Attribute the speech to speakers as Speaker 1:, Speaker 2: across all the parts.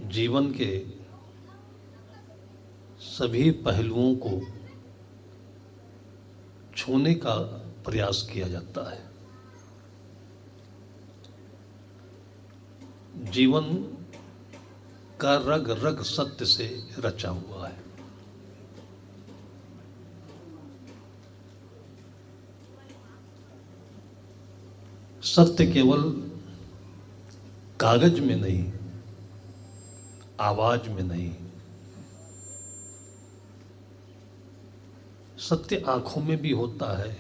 Speaker 1: जीवन के सभी पहलुओं को छूने का प्रयास किया जाता है। जीवन का रग रग सत्य से रचा हुआ है। सत्य केवल कागज में नहीं, आवाज में नहीं, सत्य आंखों में भी होता है,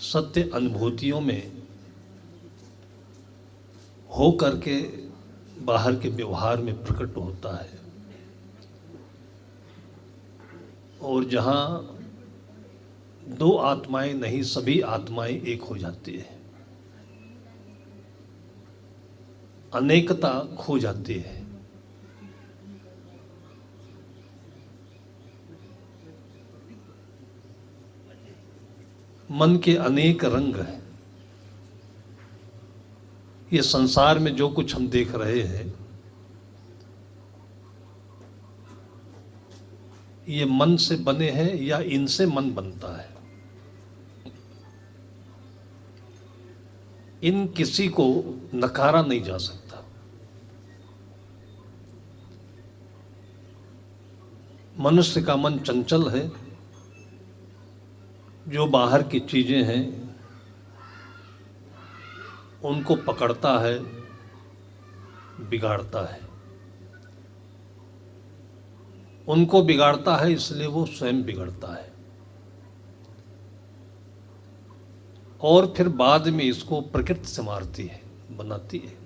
Speaker 1: सत्य अनुभूतियों में हो करके बाहर के व्यवहार में प्रकट होता है। और जहाँ दो आत्माएं नहीं, सभी आत्माएं एक हो जाती है, अनेकता खो जाती है। मन के अनेक रंग हैं। ये संसार में जो कुछ हम देख रहे हैं, ये मन से बने हैं या इनसे मन बनता है। इन किसी को नकारा नहीं जा सकता। मनुष्य का मन चंचल है। जो बाहर की चीजें हैं उनको पकड़ता है, बिगाड़ता है। उनको बिगाड़ता है इसलिए वो स्वयं बिगड़ता है, और फिर बाद में इसको प्रकृति से मारती है, बनाती है।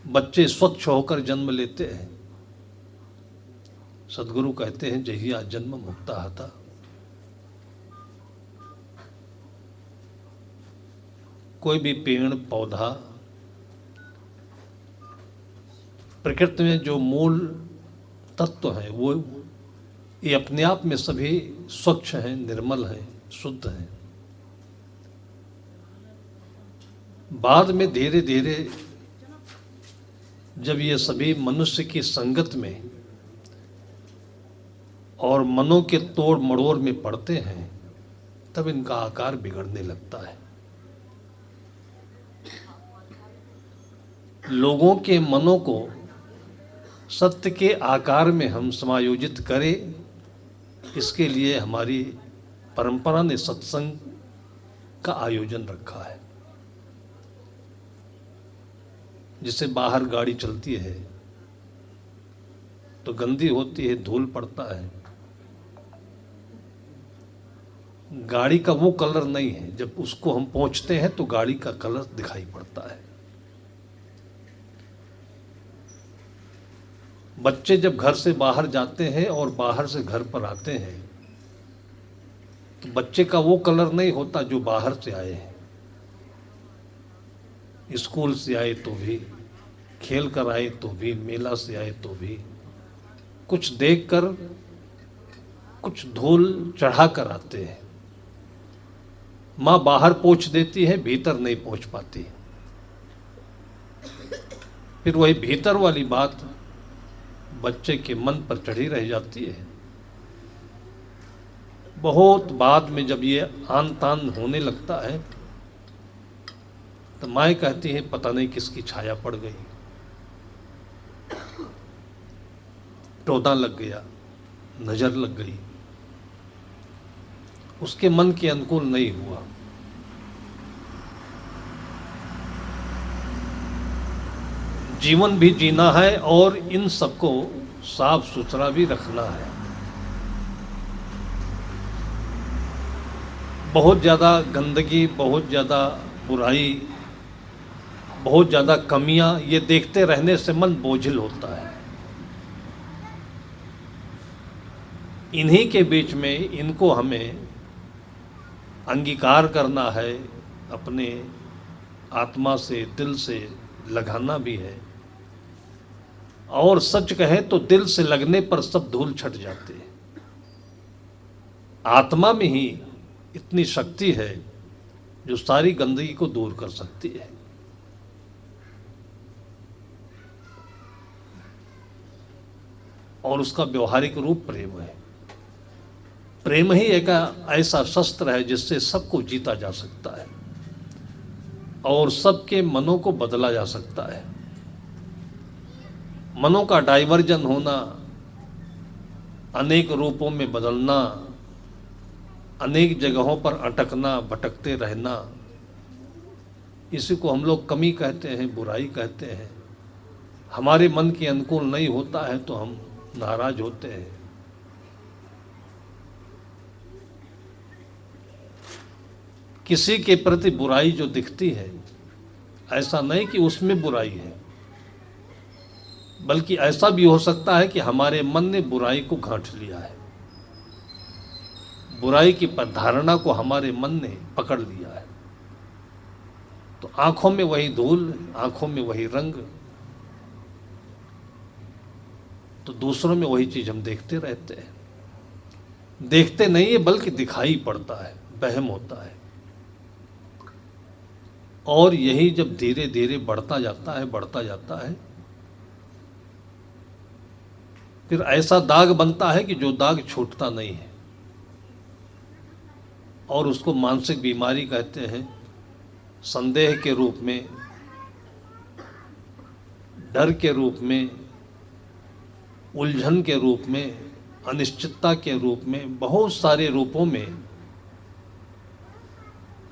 Speaker 1: बच्चे स्वच्छ होकर जन्म लेते हैं। सदगुरु कहते हैं, जहिया जन्म मुक्ता हता। कोई भी पेड़ पौधा, प्रकृति में जो मूल तत्व है वो ये अपने आप में सभी स्वच्छ हैं, निर्मल हैं, शुद्ध हैं। बाद में धीरे धीरे जब ये सभी मनुष्य की संगत में और मनों के तोड़ मड़ोड़ में पड़ते हैं, तब इनका आकार बिगड़ने लगता है। लोगों के मनों को सत्य के आकार में हम समायोजित करें, इसके लिए हमारी परंपरा ने सत्संग का आयोजन रखा है। जिसे बाहर गाड़ी चलती है तो गंदी होती है, धूल पड़ता है। गाड़ी का वो कलर नहीं है, जब उसको हम पोंछते हैं तो गाड़ी का कलर दिखाई पड़ता है। बच्चे जब घर से बाहर जाते हैं और बाहर से घर पर आते हैं तो बच्चे का वो कलर नहीं होता जो बाहर से आए हैं। स्कूल से आए तो भी, खेल कर आए तो भी, मेला से आए तो भी, कुछ देखकर कुछ धूल चढ़ा कर आते हैं। माँ बाहर पोंछ देती है, भीतर नहीं पहुंच पाती। फिर वही भीतर वाली बात बच्चे के मन पर चढ़ी रह जाती है। बहुत बाद में जब ये आन तान होने लगता है तो माँ कहती है, पता नहीं किसकी छाया पड़ गई, टोना लग गया, नजर लग गई, उसके मन के अनुकूल नहीं हुआ। जीवन भी जीना है और इन सबको साफ सुथरा भी रखना है। बहुत ज़्यादा गंदगी, बहुत ज़्यादा बुराई, बहुत ज़्यादा कमियां, ये देखते रहने से मन बोझिल होता है। इन्हीं के बीच में इनको हमें अंगीकार करना है, अपने आत्मा से, दिल से लगाना भी है। और सच कहें तो दिल से लगने पर सब धूल छट जाते हैं। आत्मा में ही इतनी शक्ति है जो सारी गंदगी को दूर कर सकती है। और उसका व्यवहारिक रूप प्रेम है। प्रेम ही एक ऐसा शस्त्र है जिससे सबको जीता जा सकता है और सबके मनों को बदला जा सकता है। मनों का डाइवर्जन होना, अनेक रूपों में बदलना, अनेक जगहों पर अटकना, भटकते रहना, इसी को हम लोग कमी कहते हैं, बुराई कहते हैं। हमारे मन के अनुकूल नहीं होता है तो हम नाराज होते हैं। किसी के प्रति बुराई जो दिखती है, ऐसा नहीं कि उसमें बुराई है, बल्कि ऐसा भी हो सकता है कि हमारे मन ने बुराई को गांठ लिया है, बुराई की धारणा को हमारे मन ने पकड़ लिया है। तो आंखों में वही धूल, आंखों में वही रंग, तो दूसरों में वही चीज हम देखते रहते हैं। देखते नहीं है बल्कि दिखाई पड़ता है, वहम होता है। और यही जब धीरे धीरे बढ़ता जाता है, फिर ऐसा दाग बनता है कि जो दाग छूटता नहीं है, और उसको मानसिक बीमारी कहते हैं। संदेह के रूप में, डर के रूप में, उलझन के रूप में, अनिश्चितता के रूप में, बहुत सारे रूपों में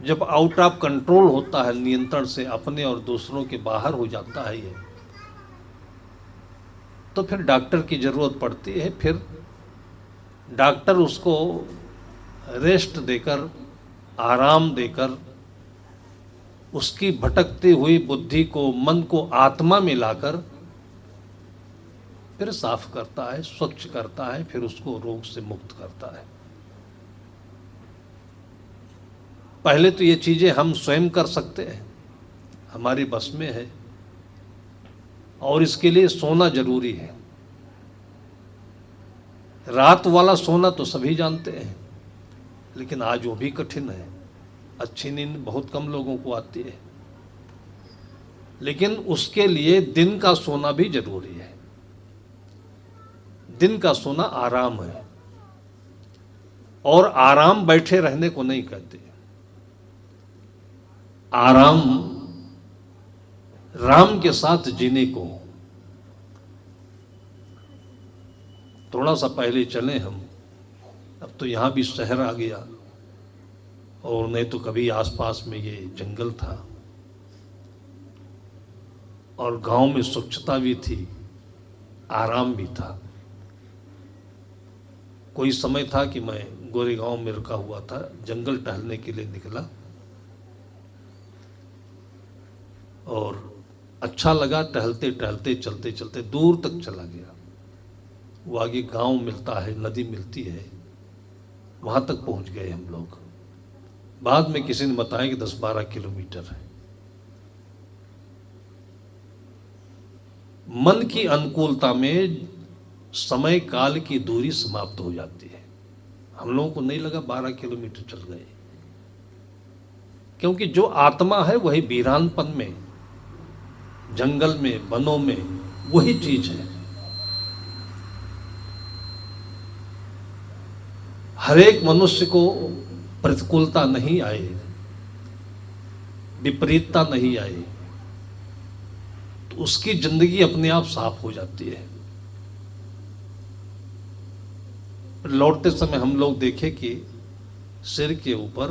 Speaker 1: जब आउट ऑफ कंट्रोल होता है, नियंत्रण से अपने और दूसरों के बाहर हो जाता है ये, तो फिर डॉक्टर की जरूरत पड़ती है। फिर डॉक्टर उसको रेस्ट देकर, आराम देकर, उसकी भटकती हुई बुद्धि को, मन को आत्मा में लाकर फिर साफ करता है, स्वच्छ करता है, फिर उसको रोग से मुक्त करता है। पहले तो ये चीजें हम स्वयं कर सकते हैं, हमारी बस में है, और इसके लिए सोना जरूरी है। रात वाला सोना तो सभी जानते हैं, लेकिन आज वो भी कठिन है। अच्छी नींद बहुत कम लोगों को आती है, लेकिन उसके लिए दिन का सोना भी जरूरी है। दिन का सोना आराम है, और आराम बैठे रहने को नहीं कहते। आराम राम के साथ जीने को। थोड़ा सा पहले चले हम, अब तो यहां भी शहर आ गया, और नहीं तो कभी आसपास में ये जंगल था, और गांव में स्वच्छता भी थी, आराम भी था। कोई समय था कि मैं गोरेगांव में रुका हुआ था, जंगल टहलने के लिए निकला, और अच्छा लगा। टहलते टहलते, चलते चलते दूर तक चला गया। वो आगे गांव मिलता है, नदी मिलती है, वहां तक पहुंच गए हम लोग। बाद में किसी ने बताया कि 10-12 किलोमीटर है। मन की अनुकूलता में समय काल की दूरी समाप्त हो जाती है। हम लोगों को नहीं लगा 12 किलोमीटर चल गए, क्योंकि जो आत्मा है वही वीरानपन में, जंगल में, वनों में, वही चीज है। हर एक मनुष्य को प्रतिकूलता नहीं आए, विपरीतता नहीं आए, तो उसकी जिंदगी अपने आप साफ हो जाती है। लौटते समय हम लोग देखे कि सिर के ऊपर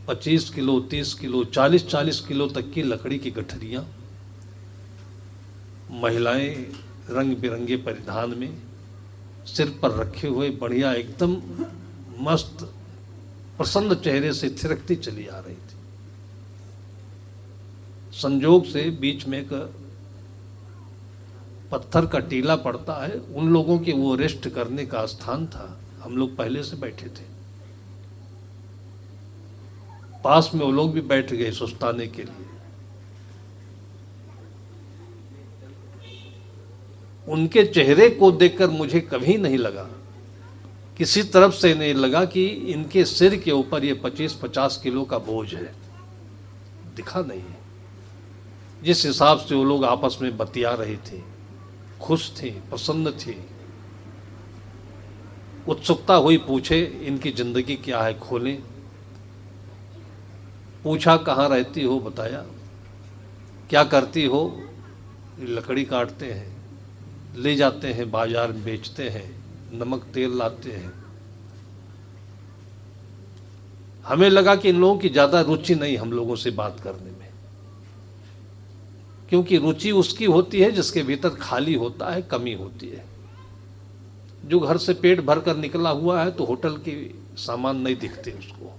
Speaker 1: 25 किलो, 30 किलो, 40-40 किलो तक की लकड़ी की गठरियां, महिलाएं रंग बिरंगे परिधान में सिर पर रखे हुए, बढ़िया एकदम मस्त प्रसन्न चेहरे से थिरकती चली आ रही थी। संजोग से बीच में एक पत्थर का टीला पड़ता है, उन लोगों के वो रेस्ट करने का स्थान था। हम लोग पहले से बैठे थे, पास में वो लोग भी बैठ गए सुस्ताने के लिए। उनके चेहरे को देखकर मुझे कभी नहीं लगा किसी तरफ से नहीं लगा कि इनके सिर के ऊपर ये 25-50 किलो का बोझ है, दिखा नहीं है। जिस हिसाब से वो लोग आपस में बतिया रहे थे, खुश थे, प्रसन्न थे, उत्सुकता हुई, पूछे इनकी जिंदगी क्या है, खोलें। पूछा कहाँ रहती हो, बताया। क्या करती हो, लकड़ी काटते हैं, ले जाते हैं बाजार में बेचते हैं, नमक तेल लाते हैं। हमें लगा कि इन लोगों की ज़्यादा रुचि नहीं हम लोगों से बात करने में, क्योंकि रुचि उसकी होती है जिसके भीतर खाली होता है, कमी होती है। जो घर से पेट भर कर निकला हुआ है तो होटल के सामान नहीं दिखते उसको,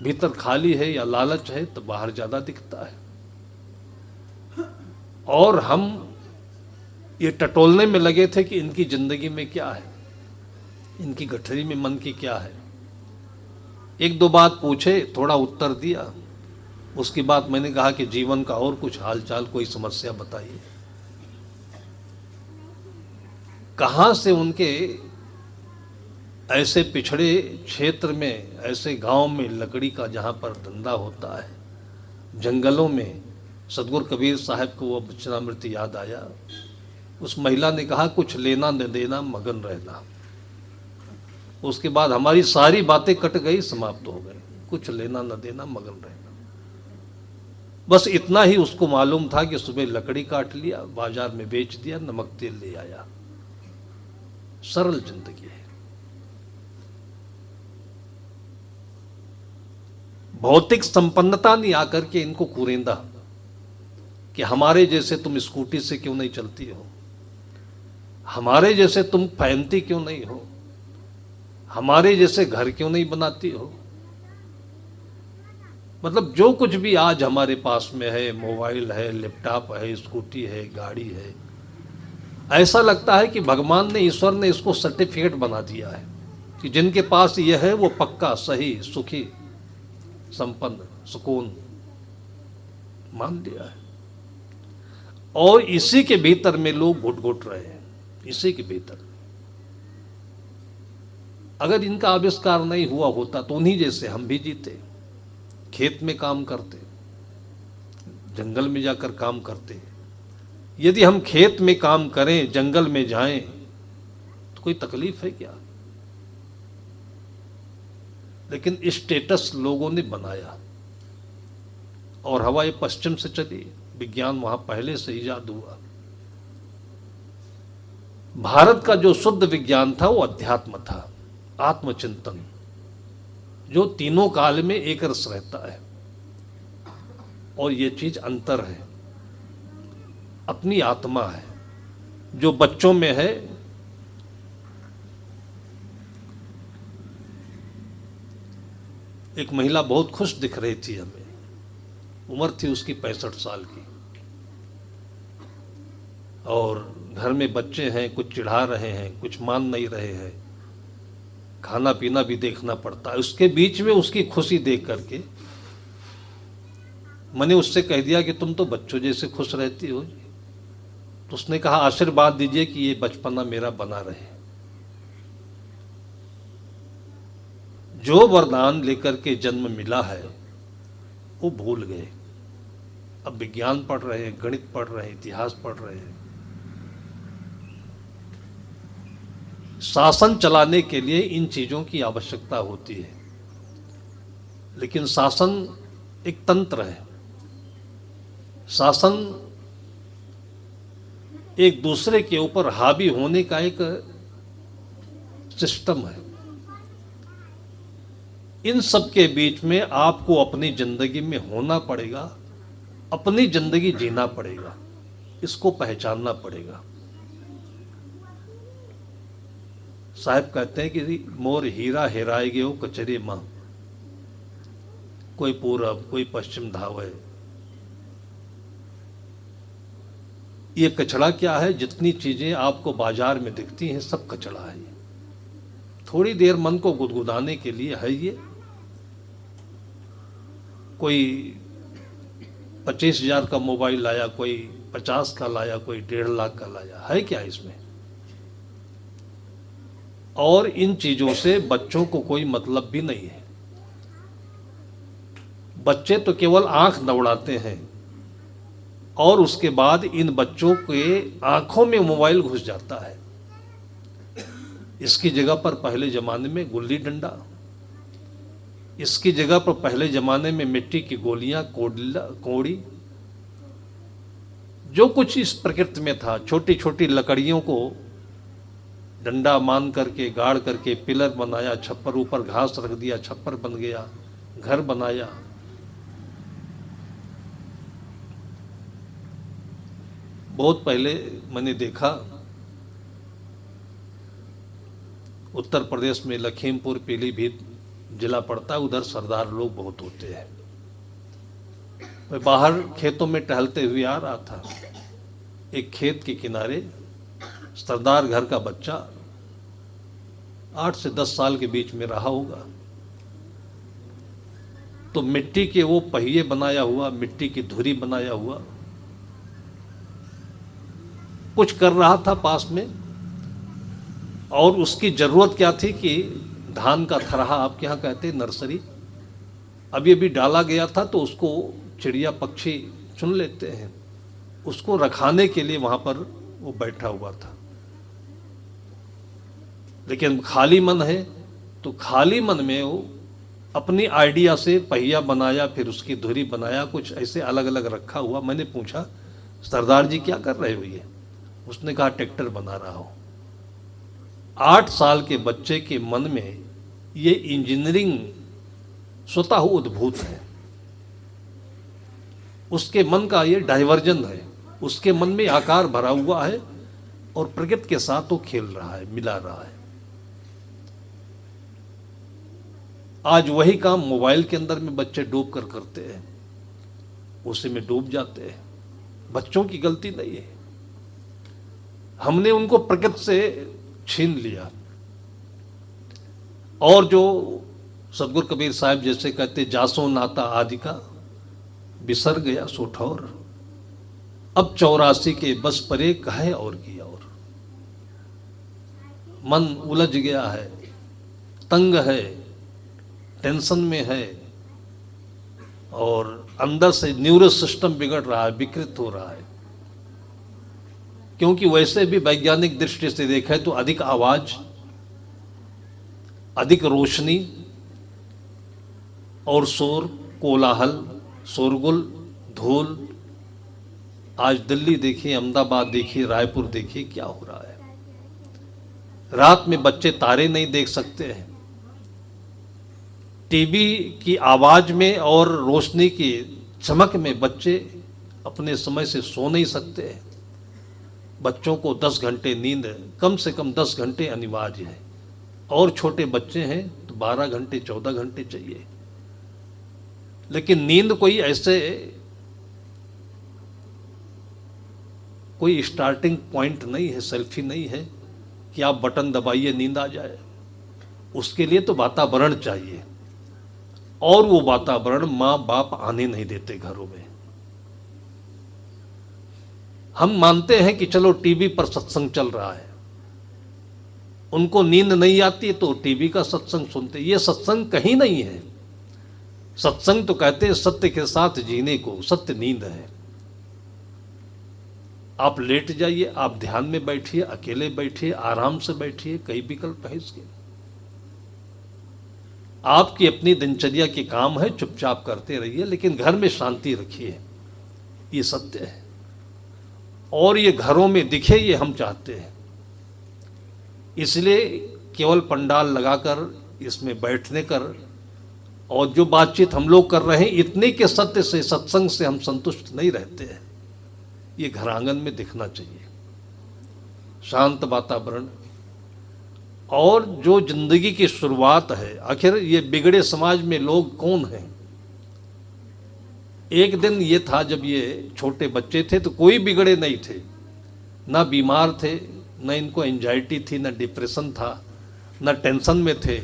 Speaker 1: भीतर खाली है या लालच है तो बाहर ज़्यादा दिखता है। और हम ये टटोलने में लगे थे कि इनकी जिंदगी में क्या है, इनकी गठरी में मन की क्या है। एक दो बात पूछे, थोड़ा उत्तर दिया। उसके बाद मैंने कहा कि जीवन का और कुछ हालचाल, कोई समस्या बताइए। कहाँ से उनके ऐसे पिछड़े क्षेत्र में, ऐसे गांव में लकड़ी का जहाँ पर धंधा होता है, जंगलों में, सतगुरु कबीर साहब को वो वचनामृत याद आया। उस महिला ने कहा कुछ लेना न देना, मगन रहना। उसके बाद हमारी सारी बातें कट गई, समाप्त हो गई। कुछ लेना न देना, मगन रहना। बस इतना ही उसको मालूम था कि सुबह लकड़ी काट लिया, बाजार में बेच दिया, नमक तेल ले आया। सरल जिंदगी है। भौतिक संपन्नता नहीं आकर के इनको कुरेंदा कि हमारे जैसे तुम स्कूटी से क्यों नहीं चलती हो, हमारे जैसे तुम पहनती क्यों नहीं हो, हमारे जैसे घर क्यों नहीं बनाती हो। मतलब जो कुछ भी आज हमारे पास में है, मोबाइल है, लैपटॉप है, स्कूटी है, गाड़ी है, ऐसा लगता है कि भगवान ने, ईश्वर ने इसको सर्टिफिकेट बना दिया है कि जिनके पास यह है वो पक्का, सही, सुखी, संपन्न, सुकून मान लिया है। और इसी के भीतर में लोग घुट घुट रहे हैं, इसी के भीतर। अगर इनका आविष्कार नहीं हुआ होता तो उन्हीं जैसे हम भी जीते, खेत में काम करते, जंगल में जाकर काम करते। यदि हम खेत में काम करें, जंगल में जाएं, तो कोई तकलीफ है क्या? लेकिन स्टेटस लोगों ने बनाया और हवा ये पश्चिम से चली, विज्ञान वहां पहले से ईजाद हुआ। भारत का जो शुद्ध विज्ञान था वो अध्यात्म था, आत्मचिंतन, जो तीनों काल में एक रस रहता है। और ये चीज अंतर है, अपनी आत्मा है जो बच्चों में है। एक महिला बहुत खुश दिख रही थी हमें, उम्र थी उसकी 65 साल की, और घर में बच्चे हैं, कुछ चिढ़ा रहे हैं, कुछ मान नहीं रहे हैं, खाना पीना भी देखना पड़ता है। उसके बीच में उसकी खुशी देख करके मैंने उससे कह दिया कि तुम तो बच्चों जैसे खुश रहती हो। तो उसने कहा आशीर्वाद दीजिए कि ये बचपना मेरा बना रहे। जो वरदान लेकर के जन्म मिला है वो भूल गए। अब विज्ञान पढ़ रहे हैं, गणित पढ़ रहे हैं, इतिहास पढ़ रहे हैं। शासन चलाने के लिए इन चीजों की आवश्यकता होती है, लेकिन शासन एक तंत्र है, शासन एक दूसरे के ऊपर हावी होने का एक सिस्टम है। इन सब के बीच में आपको अपनी जिंदगी में होना पड़ेगा, अपनी जिंदगी जीना पड़ेगा, इसको पहचानना पड़ेगा। साहब कहते हैं कि मोर हीरा हेराए गयो कचरे मां, कोई पूरब कोई पश्चिम धावे। ये कचड़ा क्या है? जितनी चीजें आपको बाजार में दिखती हैं सब कचड़ा है। थोड़ी देर मन को गुदगुदाने के लिए है ये। कोई 25,000 का मोबाइल लाया, कोई 50 का लाया, कोई 1.5 लाख का लाया, है क्या इसमें? और इन चीज़ों से बच्चों को कोई मतलब भी नहीं है। बच्चे तो केवल आंख दौड़ाते हैं और उसके बाद इन बच्चों के आंखों में मोबाइल घुस जाता है। इसकी जगह पर पहले ज़माने में गुल्ली डंडा, इसकी जगह पर पहले ज़माने में मिट्टी की गोलियां, कोड़ी, जो कुछ इस प्रकृति में था, छोटी छोटी लकड़ियों को डंडा मान करके, गाड़ करके पिलर बनाया, छप्पर ऊपर घास रख दिया, छप्पर बन गया, घर बनाया। बहुत पहले मैंने देखा उत्तर प्रदेश में लखीमपुर पीलीभीत जिला पड़ता है, उधर सरदार लोग बहुत होते हैं। मैं बाहर खेतों में टहलते हुए आ रहा था, एक खेत के किनारे सरदार घर का बच्चा 8 से 10 साल के बीच में रहा होगा, तो मिट्टी के वो पहिए बनाया हुआ, मिट्टी की धुरी बनाया हुआ कुछ कर रहा था पास में। और उसकी ज़रूरत क्या थी कि धान का थरहा, आपके यहाँ कहते हैं नर्सरी, अभी अभी डाला गया था, तो उसको चिड़िया पक्षी चुन लेते हैं, उसको रखाने के लिए वहाँ पर वो बैठा हुआ था। लेकिन खाली मन है, तो खाली मन में वो अपनी आइडिया से पहिया बनाया, फिर उसकी धुरी बनाया, कुछ ऐसे अलग अलग रखा हुआ। मैंने पूछा, सरदार जी क्या कर रहे हो ये? उसने कहा, ट्रैक्टर बना रहा हूँ। 8 साल के बच्चे के मन में ये इंजीनियरिंग स्वतः उद्भूत है, उसके मन का ये डाइवर्जन है, उसके मन में आकार भरा हुआ है और प्रकृति के साथ वो खेल रहा है, मिला रहा है। आज वही काम मोबाइल के अंदर में बच्चे डूब कर करते हैं, उसी में डूब जाते हैं। बच्चों की गलती नहीं है, हमने उनको प्रकृति से छीन लिया। और जो सदगुरु कबीर साहब जैसे कहते, जासो नाता आदि का बिसर गया सो ठौर, अब 84 के बस परे कहे और की और। मन उलझ गया है, तंग है, टेंशन में है और अंदर से न्यूरो सिस्टम बिगड़ रहा है, विकृत हो रहा है। क्योंकि वैसे भी वैज्ञानिक दृष्टि से देखें तो अधिक आवाज, अधिक रोशनी और शोर, कोलाहल, शोरगुल, धूल, आज दिल्ली देखिए, अहमदाबाद देखिए, रायपुर देखिए क्या हो रहा है। रात में बच्चे तारे नहीं देख सकते हैं, टीवी की आवाज में और रोशनी की चमक में बच्चे अपने समय से सो नहीं सकते हैं। बच्चों को 10 घंटे नींद, कम से कम 10 घंटे अनिवार्य है, और छोटे बच्चे हैं तो 12 घंटे 14 घंटे चाहिए। लेकिन नींद कोई ऐसे कोई स्टार्टिंग पॉइंट नहीं है, सेल्फी नहीं है कि आप बटन दबाइए नींद आ जाए। उसके लिए तो वातावरण चाहिए, और वो वातावरण माँ बाप आने नहीं देते घरों में। हम मानते हैं कि चलो टीवी पर सत्संग चल रहा है, उनको नींद नहीं आती तो टीवी का सत्संग सुनते। ये सत्संग कहीं नहीं है। सत्संग तो कहते हैं सत्य के साथ जीने को, सत्य नींद है। आप लेट जाइए, आप ध्यान में बैठिए, अकेले बैठिए, आराम से बैठिए, कई विकल्प है इसके। आपकी अपनी दिनचर्या के काम है, चुपचाप करते रहिए, लेकिन घर में शांति रखिए, ये सत्य है। और ये घरों में दिखे, ये हम चाहते हैं। इसलिए केवल पंडाल लगाकर इसमें बैठने कर और जो बातचीत हम लोग कर रहे हैं, इतने के सत्य से, सत्संग से हम संतुष्ट नहीं रहते हैं। ये घर आंगन में दिखना चाहिए, शांत वातावरण। और जो जिंदगी की शुरुआत है, आखिर ये बिगड़े समाज में लोग कौन हैं? एक दिन ये था जब ये छोटे बच्चे थे तो कोई बिगड़े नहीं थे, ना बीमार थे, न इनको एंजाइटी थी, न डिप्रेशन था, न टेंशन में थे,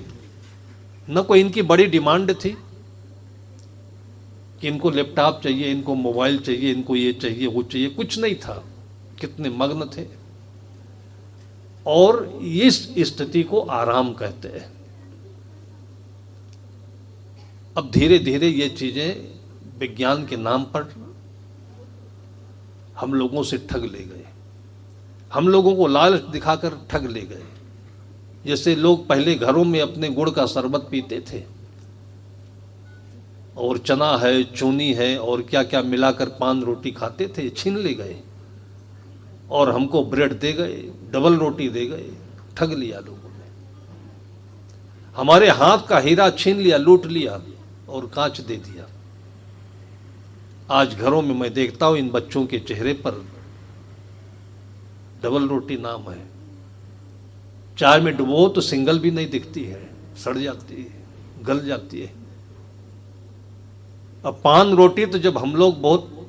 Speaker 1: न कोई इनकी बड़ी डिमांड थी कि इनको लैपटॉप चाहिए, इनको मोबाइल चाहिए, इनको ये चाहिए, वो चाहिए, कुछ नहीं था। कितने मग्न थे। और इस स्थिति को आराम कहते हैं। अब धीरे धीरे ये चीजें विज्ञान के नाम पर हम लोगों से ठग ले गए, हम लोगों को लालच दिखाकर ठग ले गए। जैसे लोग पहले घरों में अपने गुड़ का शरबत पीते थे और चना है, चूनी है और क्या क्या मिलाकर पान रोटी खाते थे, छीन ले गए और हमको ब्रेड दे गए, डबल रोटी दे गए, ठग लिया लोगों ने। हमारे हाथ का हीरा छीन लिया, लूट लिया और कांच दे दिया। आज घरों में मैं देखता हूं इन बच्चों के चेहरे पर डबल रोटी नाम है, चाय में डुबो तो सिंगल भी नहीं दिखती है, सड़ जाती है, गल जाती है। अब पान रोटी तो जब हम लोग बहुत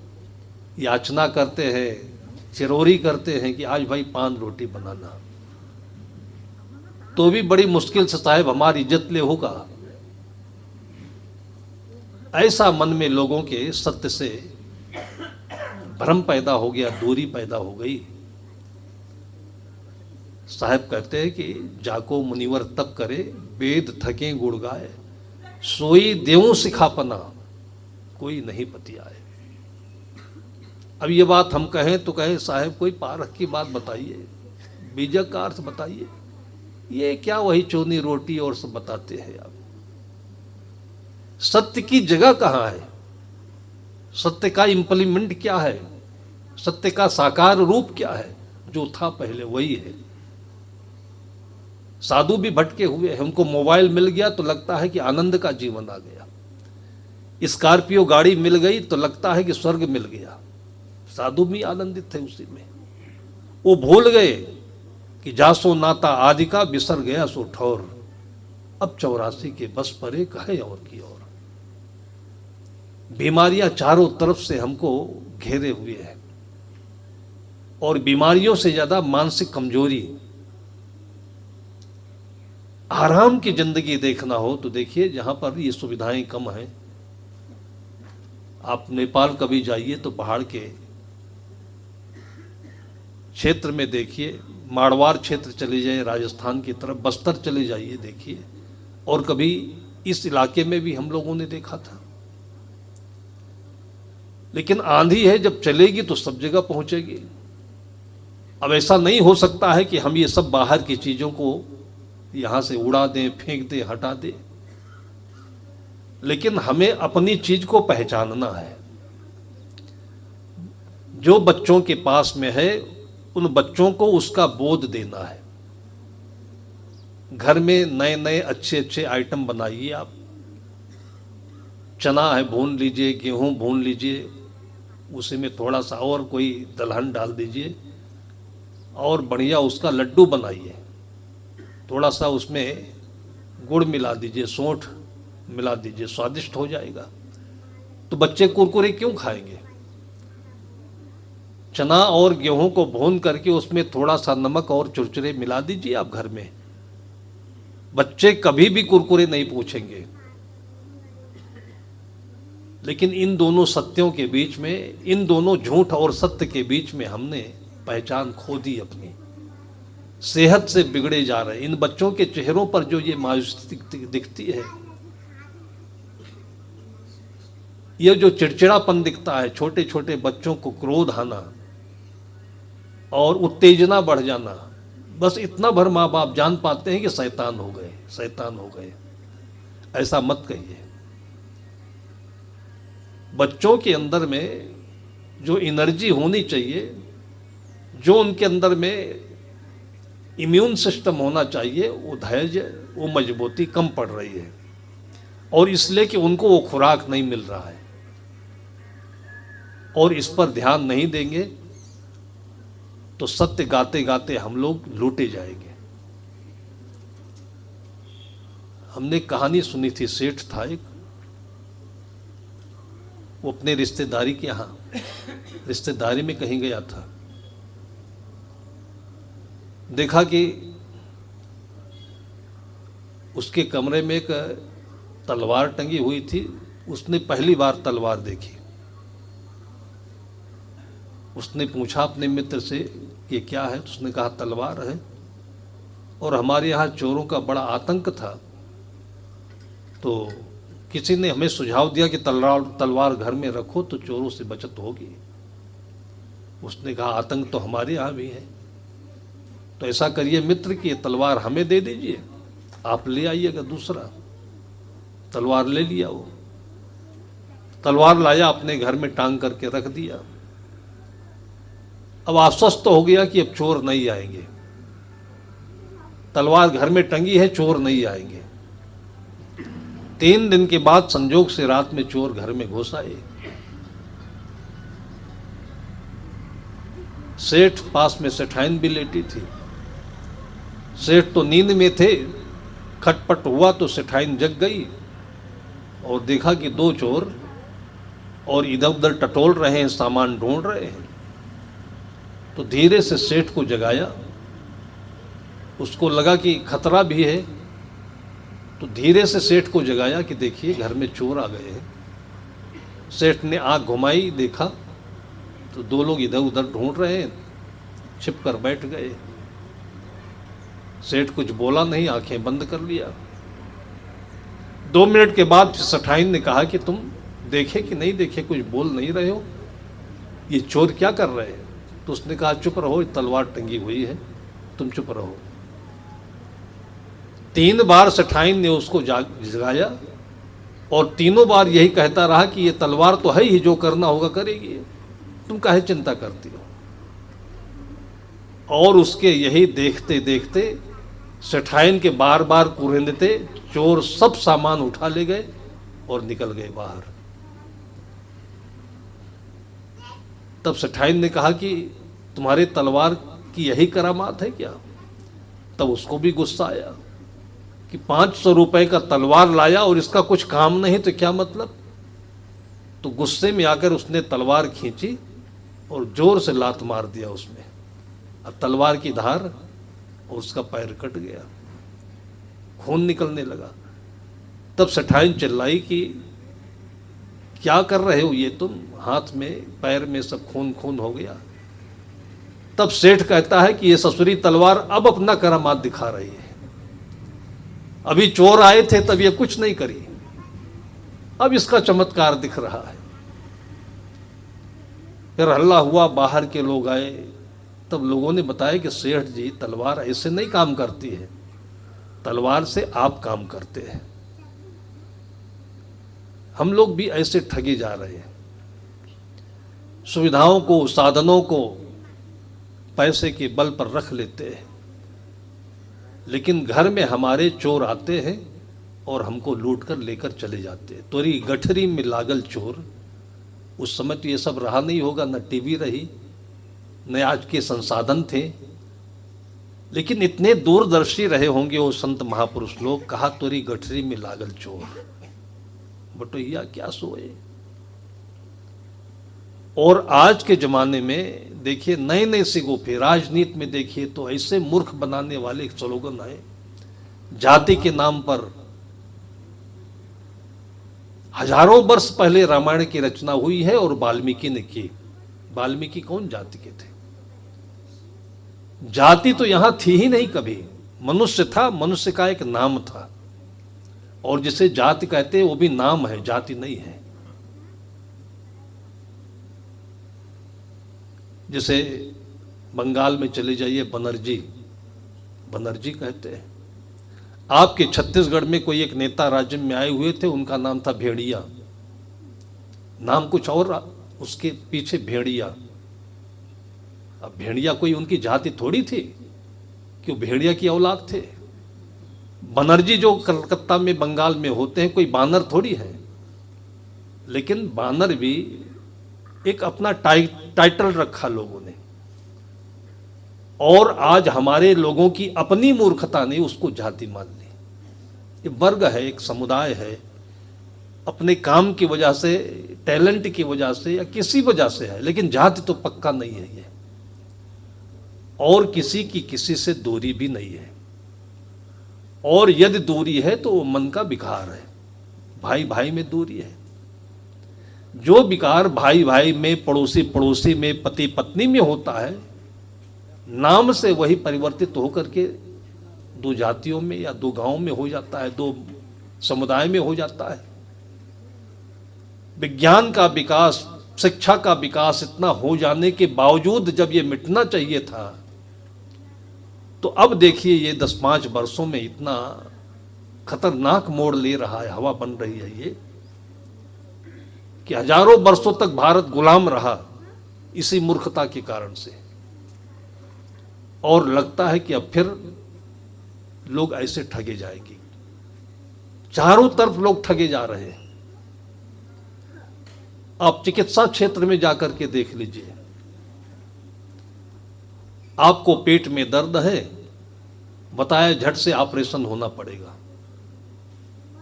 Speaker 1: याचना करते हैं, चिरोरी करते हैं कि आज भाई पान रोटी बनाना, तो भी बड़ी मुश्किल से साहब हमारी इज्जत ले होगा। ऐसा मन में लोगों के सत्य से भ्रम पैदा हो गया, दूरी पैदा हो गई। साहब कहते हैं कि जाको मुनिवर तप करे, वेद थके गुण गाए, सोई देऊं सिखापना, कोई नहीं पतियाए। अब ये बात हम कहें तो कहें साहब कोई पारख की बात बताइए, बीजक का अर्थ बताइए, ये क्या वही चोनी रोटी और सब बताते हैं आप। सत्य की जगह कहाँ है, सत्य का इंप्लीमेंट क्या है, सत्य का साकार रूप क्या है। जो था पहले वही है। साधु भी भटके हुए हैं, उनको मोबाइल मिल गया तो लगता है कि आनंद का जीवन आ गया, स्कॉर्पियो गाड़ी मिल गई तो लगता है कि स्वर्ग मिल गया। साधु भी आनंदित थे उसी में। वो भूल गए कि जासो नाता आदि का बिसर गया सो ठौर, अब 84 के बस परे कहे और की ओर। बीमारियां चारों तरफ से हमको घेरे हुए हैं और बीमारियों से ज्यादा मानसिक कमजोरी। आराम की जिंदगी देखना हो तो देखिए जहां पर ये सुविधाएं कम हैं, आप नेपाल कभी जाइए तो पहाड़ के क्षेत्र में देखिए, मारवाड़ क्षेत्र चले जाइए, राजस्थान की तरफ बस्तर चले जाइए देखिए, और कभी इस इलाके में भी हम लोगों ने देखा था। लेकिन आंधी है जब चलेगी तो सब जगह पहुंचेगी। अब ऐसा नहीं हो सकता है कि हम ये सब बाहर की चीजों को यहां से उड़ा दें, फेंक दें, हटा दें, लेकिन हमें अपनी चीज को पहचानना है। जो बच्चों के पास में है उन बच्चों को उसका बोध देना है। घर में नए नए अच्छे अच्छे आइटम बनाइए आप। चना है भून लीजिए, गेहूं भून लीजिए, उसी में थोड़ा सा और कोई दलहन डाल दीजिए और बढ़िया उसका लड्डू बनाइए। थोड़ा सा उसमें गुड़ मिला दीजिए, सौंठ मिला दीजिए, स्वादिष्ट हो जाएगा। तो बच्चे कुरकुरे क्यों खाएंगे। चना और गेहूं को भून करके उसमें थोड़ा सा नमक और चुरचुरे मिला दीजिए आप घर में, बच्चे कभी भी कुरकुरे नहीं पूछेंगे। लेकिन इन दोनों सत्यों के बीच में, इन दोनों झूठ और सत्य के बीच में हमने पहचान खो दी अपनी, सेहत से बिगड़े जा रहे। इन बच्चों के चेहरों पर जो ये मायूसी दिखती है, ये जो चिड़चिड़ापन दिखता है, छोटे छोटे बच्चों को क्रोध आना और उत्तेजना बढ़ जाना, बस इतना भर माँ बाप जान पाते हैं कि शैतान हो गए, शैतान हो गए। ऐसा मत कहिए। बच्चों के अंदर में जो एनर्जी होनी चाहिए, जो उनके अंदर में इम्यून सिस्टम होना चाहिए, वो धैर्य, वो मजबूती कम पड़ रही है, और इसलिए कि उनको वो खुराक नहीं मिल रहा है। और इस पर ध्यान नहीं देंगे तो सत्य गाते गाते हम लोग लूटे जाएंगे। हमने कहानी सुनी थी, सेठ था एक, वो अपने रिश्तेदारी के यहाँ, रिश्तेदारी में कहीं गया था। देखा कि उसके कमरे में एक तलवार टंगी हुई थी। उसने पहली बार तलवार देखी। उसने पूछा अपने मित्र से ये क्या है, तो उसने कहा तलवार है। और हमारे यहाँ चोरों का बड़ा आतंक था। तो किसी ने हमें सुझाव दिया कि तलवार घर में रखो तो चोरों से बचत होगी। उसने कहा आतंक तो हमारे यहाँ भी है, तो ऐसा करिए मित्र कि ये तलवार हमें दे दीजिए, आप ले आइएगा दूसरा। तलवार ले लिया, वो तलवार लाया, अपने घर में टांग करके रख दिया। अब आश्वस्त हो गया कि अब चोर नहीं आएंगे, तलवार घर में टंगी है, चोर नहीं आएंगे। 3 दिन के बाद संजोग से रात में चोर घर में घुस आए। सेठ पास में सेठाइन भी लेटी थी। सेठ तो नींद में थे, खटपट हुआ तो सेठाइन जग गई और देखा कि 2 चोर और इधर उधर टटोल रहे हैं, सामान ढूंढ रहे हैं। तो धीरे से सेठ को जगाया, उसको लगा कि खतरा भी है, तो धीरे से सेठ को जगाया कि देखिए घर में चोर आ गए हैं। सेठ ने आंख घुमाई, देखा तो 2 लोग इधर उधर ढूंढ रहे हैं, छिप कर बैठ गए। सेठ कुछ बोला नहीं, आंखें बंद कर लिया। 2 मिनट के बाद सेठाइन ने कहा कि तुम देखे कि नहीं देखे, कुछ बोल नहीं रहे हो, ये चोर क्या कर रहे हैं? तो उसने कहा चुप रहो, तलवार टंगी हुई है, तुम चुप रहो। 3 बार सेठाइन ने उसको जगाया और तीनों बार यही कहता रहा कि ये तलवार तो है ही, जो करना होगा करेगी, तुम काहे चिंता करती हो। और उसके यही देखते देखते सेठाइन के बार बार कुरेंदते चोर सब सामान उठा ले गए और निकल गए बाहर। तब सेठाइन ने कहा कि तुम्हारे तलवार की यही करामात है क्या? तब उसको भी गुस्सा आया कि 500 रुपए का तलवार लाया और इसका कुछ काम नहीं तो क्या मतलब। तो गुस्से में आकर उसने तलवार खींची और जोर से लात मार दिया उसमें, अब तलवार की धार, और उसका पैर कट गया, खून निकलने लगा। तब सेठाइन चिल्लाई कि क्या कर रहे हो ये तुम, हाथ में पैर में सब खून खून हो गया। तब सेठ कहता है कि ये ससुरी तलवार अब अपना करामात दिखा रही है, अभी चोर आए थे तब ये कुछ नहीं करी, अब इसका चमत्कार दिख रहा है। फिर हल्ला हुआ, बाहर के लोग आए, तब लोगों ने बताया कि सेठ जी तलवार ऐसे नहीं काम करती है, तलवार से आप काम करते हैं, हम लोग भी ऐसे ठगे जा रहे हैं। सुविधाओं को, साधनों को पैसे के बल पर रख लेते हैं, लेकिन घर में हमारे चोर आते हैं और हमको लूट कर लेकर चले जाते हैं। तोरी गठरी में लागल चोर, उस समय तो ये सब रहा नहीं होगा, न टीवी रही, न आज के संसाधन थे, लेकिन इतने दूरदर्शी रहे होंगे वो संत महापुरुष लोग। कहा तोरी गठरी में लागल चोर, बटोहिया क्या सोए। और आज के जमाने में देखिए नए नए सिगोफे, राजनीति में देखिए तो ऐसे मूर्ख बनाने वाले स्लोगन आए, जाति के नाम पर। हजारों वर्ष पहले रामायण की रचना हुई है और वाल्मीकि ने की। वाल्मीकि कौन जाति के थे? जाति तो यहां थी ही नहीं कभी, मनुष्य था, मनुष्य का एक नाम था, और जिसे जाति कहते हैं वो भी नाम है, जाति नहीं है। जैसे बंगाल में चले जाइए, बनर्जी, बनर्जी कहते हैं। आपके छत्तीसगढ़ में कोई एक नेता राज्य में आए हुए थे, उनका नाम था भेड़िया, नाम कुछ और, उसके पीछे भेड़िया। अब भेड़िया कोई उनकी जाति थोड़ी थी कि वो भेड़िया की औलाद थे। बनर्जी जो कलकत्ता में, बंगाल में होते हैं, कोई बानर थोड़ी है, लेकिन बानर भी एक अपना टाइटल रखा लोगों ने। और आज हमारे लोगों की अपनी मूर्खता ने उसको जाति मान ली। ये वर्ग है, एक समुदाय है, अपने काम की वजह से, टैलेंट की वजह से या किसी वजह से है, लेकिन जाति तो पक्का नहीं है ये। और किसी की किसी से दूरी भी नहीं है, और यदि दूरी है तो वो मन का विकार है, भाई भाई में दूरी है। जो विकार भाई भाई में, पड़ोसी पड़ोसी में, पति पत्नी में होता है, नाम से वही परिवर्तित होकर के दो जातियों में या दो गांवों में हो जाता है, दो समुदाय में हो जाता है। विज्ञान का विकास, शिक्षा का विकास इतना हो जाने के बावजूद जब ये मिटना चाहिए था, तो अब देखिए ये 10-5 वर्षों में इतना खतरनाक मोड़ ले रहा है, हवा बन रही है ये, कि हजारों वर्षों तक भारत गुलाम रहा इसी मूर्खता के कारण से। और लगता है कि अब फिर लोग ऐसे ठगे जाएंगे, चारों तरफ लोग ठगे जा रहे हैं। आप चिकित्सा क्षेत्र में जाकर के देख लीजिए, आपको पेट में दर्द है, बताया झट से ऑपरेशन होना पड़ेगा,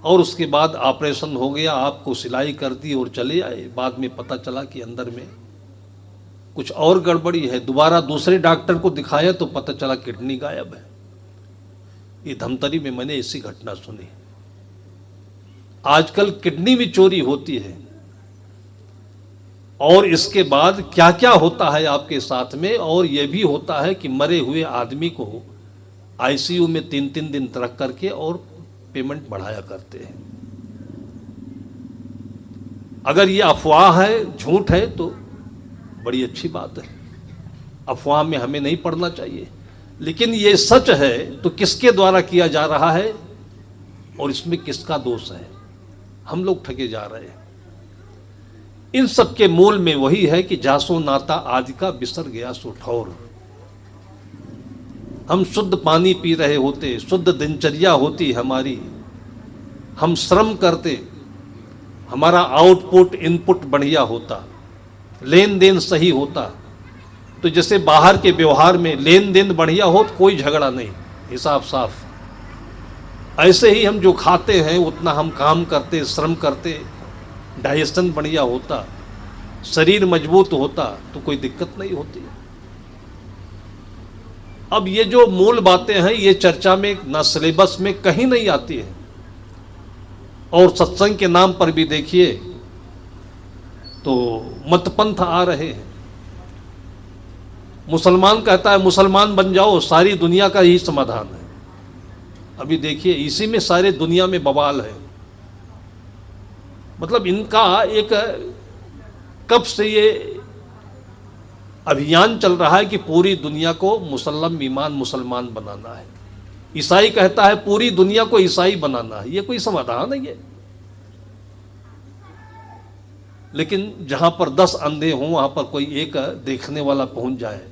Speaker 1: और उसके बाद ऑपरेशन हो गया, आपको सिलाई कर दी और चले आए। बाद में पता चला कि अंदर में कुछ और गड़बड़ी है। दोबारा दूसरे डॉक्टर को दिखाया तो पता चला किडनी गायब है। ये धमतरी में मैंने ऐसी घटना सुनी। आजकल किडनी भी चोरी होती है, और इसके बाद क्या क्या होता है आपके साथ में। और यह भी होता है कि मरे हुए आदमी को आईसीयू में 3-3 दिन रख करके और पेमेंट बढ़ाया करते हैं। अगर ये अफवाह है, झूठ है, तो बड़ी अच्छी बात है, अफवाह में हमें नहीं पड़ना चाहिए। लेकिन ये सच है तो किसके द्वारा किया जा रहा है और इसमें किसका दोष है? हम लोग ठगे जा रहे हैं। इन सब के मूल में वही है कि जासो नाता आदि का बिसर गया सो ठौर। हम शुद्ध पानी पी रहे होते, शुद्ध दिनचर्या होती हमारी, हम श्रम करते, हमारा आउटपुट इनपुट बढ़िया होता, लेन देन सही होता, तो जैसे बाहर के व्यवहार में लेन देन बढ़िया हो तो कोई झगड़ा नहीं, हिसाब साफ। ऐसे ही हम जो खाते हैं उतना हम काम करते, श्रम करते, डाइजेशन बढ़िया होता, शरीर मजबूत होता, तो कोई दिक्कत नहीं होती। अब ये जो मूल बातें हैं ये चर्चा में ना सिलेबस में कहीं नहीं आती है। और सत्संग के नाम पर भी देखिए तो मतपंथ आ रहे हैं। मुसलमान कहता है मुसलमान बन जाओ, सारी दुनिया का यही समाधान है। अभी देखिए इसी में सारे दुनिया में बवाल है। मतलब इनका एक कब से ये अभियान चल रहा है कि पूरी दुनिया को मुसल्लम ईमान मुसलमान बनाना है। ईसाई कहता है पूरी दुनिया को ईसाई बनाना है। ये कोई समाधान है ये? लेकिन जहां पर 10 अंधे हों वहां पर कोई एक देखने वाला पहुंच जाए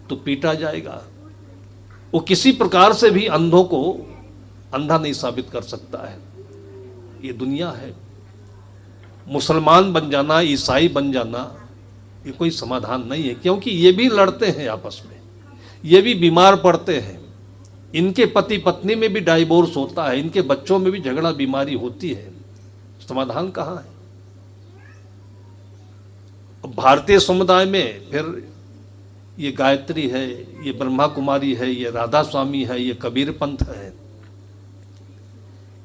Speaker 1: तो पीटा जाएगा। वो किसी प्रकार से भी अंधों को अंधा नहीं साबित कर सकता है। ये दुनिया है। मुसलमान बन जाना, ईसाई बन जाना, ये कोई समाधान नहीं है, क्योंकि ये भी लड़ते हैं आपस में, ये भी बीमार पड़ते हैं, इनके पति पत्नी में भी डाइवोर्स होता है, इनके बच्चों में भी झगड़ा बीमारी होती है। समाधान कहाँ है? भारतीय समुदाय में फिर ये गायत्री है, ये ब्रह्मा कुमारी है, ये राधा स्वामी है, ये कबीर पंथ है।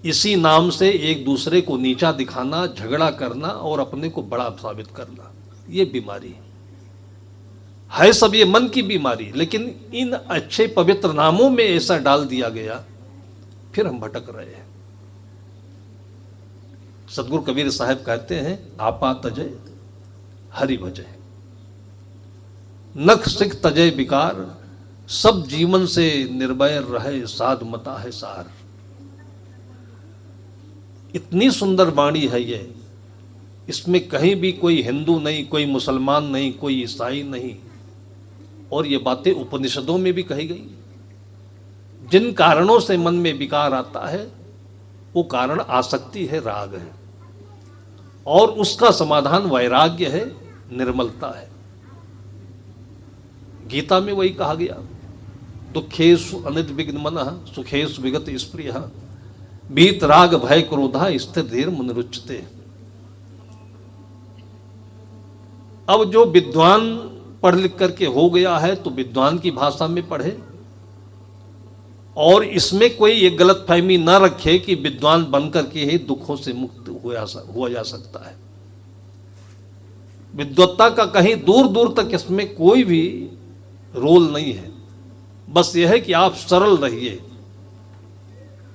Speaker 1: इसी नाम से एक दूसरे को नीचा दिखाना, झगड़ा करना और अपने को बड़ा साबित करना, ये बीमारी है। सब ये मन की बीमारी। लेकिन इन अच्छे पवित्र नामों में ऐसा डाल दिया गया, फिर हम भटक रहे हैं। सतगुरु कबीर साहब कहते हैं आपा तजय हरि भजय, नख सिख तजय विकार, सब जीवन से निर्भय रहे साध मता है सार। इतनी सुंदर वाणी है ये। इसमें कहीं भी कोई हिंदू नहीं, कोई मुसलमान नहीं, कोई ईसाई नहीं। और ये बातें उपनिषदों में भी कही गई। जिन कारणों से मन में विकार आता है वो कारण आसक्ति है, राग है, और उसका समाधान वैराग्य है, निर्मलता है। गीता में वही कहा गया, दुखेषु अनिर्विघ्न मनः सुखेषु विगत स्प्रियः बीत राग भय क्रोधा स्थिर धीर मुनिरुच्यते। अब जो विद्वान पढ़ लिख करके हो गया है तो विद्वान की भाषा में पढ़े, और इसमें कोई एक गलत फहमी न रखे कि विद्वान बन करके ही दुखों से मुक्त हुआ जा सकता है। विद्वत्ता का कहीं दूर दूर तक इसमें कोई भी रोल नहीं है। बस यह है कि आप सरल रहिए,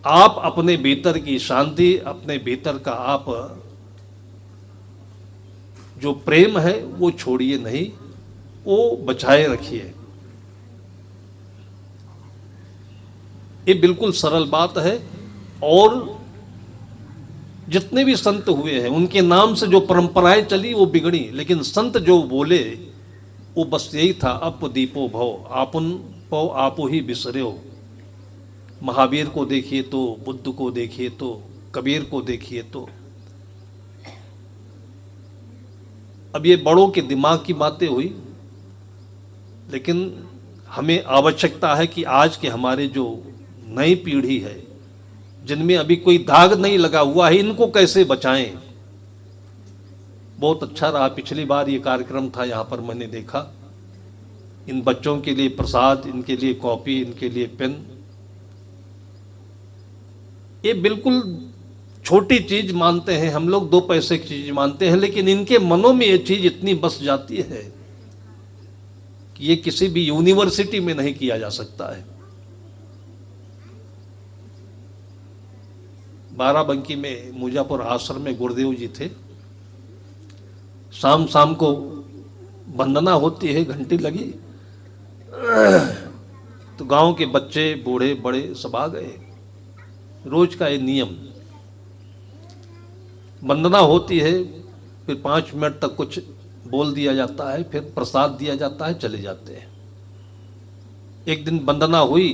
Speaker 1: आप अपने भीतर की शांति, अपने भीतर का आप जो प्रेम है वो छोड़िए नहीं, वो बचाए रखिए। ये बिल्कुल सरल बात है। और जितने भी संत हुए हैं उनके नाम से जो परंपराएं चली वो बिगड़ी, लेकिन संत जो बोले वो बस यही था, अप दीपो भव आपुन पो आपो ही बिसर्यो। महावीर को देखिए तो, बुद्ध को देखिए तो, कबीर को देखिए तो। अब ये बड़ों के दिमाग की बातें हुई, लेकिन हमें आवश्यकता है कि आज के हमारे जो नई पीढ़ी है जिनमें अभी कोई दाग नहीं लगा हुआ है, इनको कैसे बचाएं। बहुत अच्छा रहा, पिछली बार ये कार्यक्रम था, यहाँ पर मैंने देखा इन बच्चों के लिए प्रसाद, इनके लिए कॉपी, इनके लिए पेन। ये बिल्कुल छोटी चीज मानते हैं हम लोग, 2 पैसे की चीज मानते हैं, लेकिन इनके मनों में ये चीज इतनी बस जाती है कि ये किसी भी यूनिवर्सिटी में नहीं किया जा सकता है। बाराबंकी में मुजापुर आश्रम में गुरुदेव जी थे। शाम शाम को वंदना होती है, घंटी लगी तो गांव के बच्चे, बूढ़े बड़े सब आ गए। रोज का ये नियम, वंदना होती है, फिर 5 मिनट तक कुछ बोल दिया जाता है, फिर प्रसाद दिया जाता है, चले जाते हैं। एक दिन वंदना हुई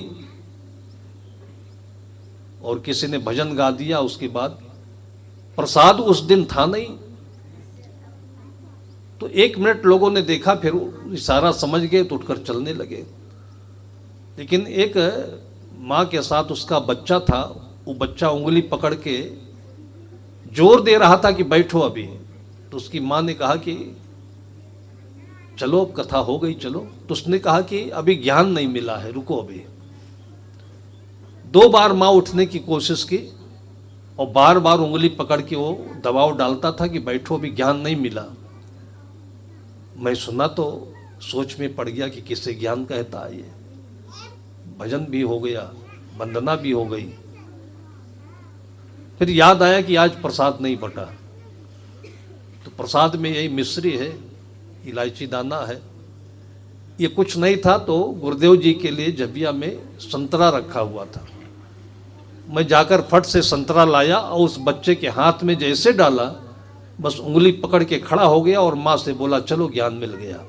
Speaker 1: और किसी ने भजन गा दिया, उसके बाद प्रसाद उस दिन था नहीं, तो 1 मिनट लोगों ने देखा, फिर इशारा समझ गए तो उठकर चलने लगे। लेकिन एक माँ के साथ उसका बच्चा था, वो बच्चा उंगली पकड़ के जोर दे रहा था कि बैठो अभी। तो उसकी माँ ने कहा कि चलो अब कथा हो गई, चलो। तो उसने कहा कि अभी ज्ञान नहीं मिला है, रुको अभी। 2 बार माँ उठने की कोशिश की और बार बार उंगली पकड़ के वो दबाव डालता था कि बैठो, अभी ज्ञान नहीं मिला। मैं सुना तो सोच में पड़ गया कि किसे ज्ञान कहता है ये। भजन भी हो गया, वंदना भी हो गई, फिर याद आया कि आज प्रसाद नहीं बटा। तो प्रसाद में यही मिश्री है, इलायची दाना है, ये कुछ नहीं था। तो गुरुदेव जी के लिए जबिया में संतरा रखा हुआ था। मैं जाकर फट से संतरा लाया और उस बच्चे के हाथ में जैसे डाला, बस उंगली पकड़ के खड़ा हो गया और माँ से बोला चलो ज्ञान मिल गया।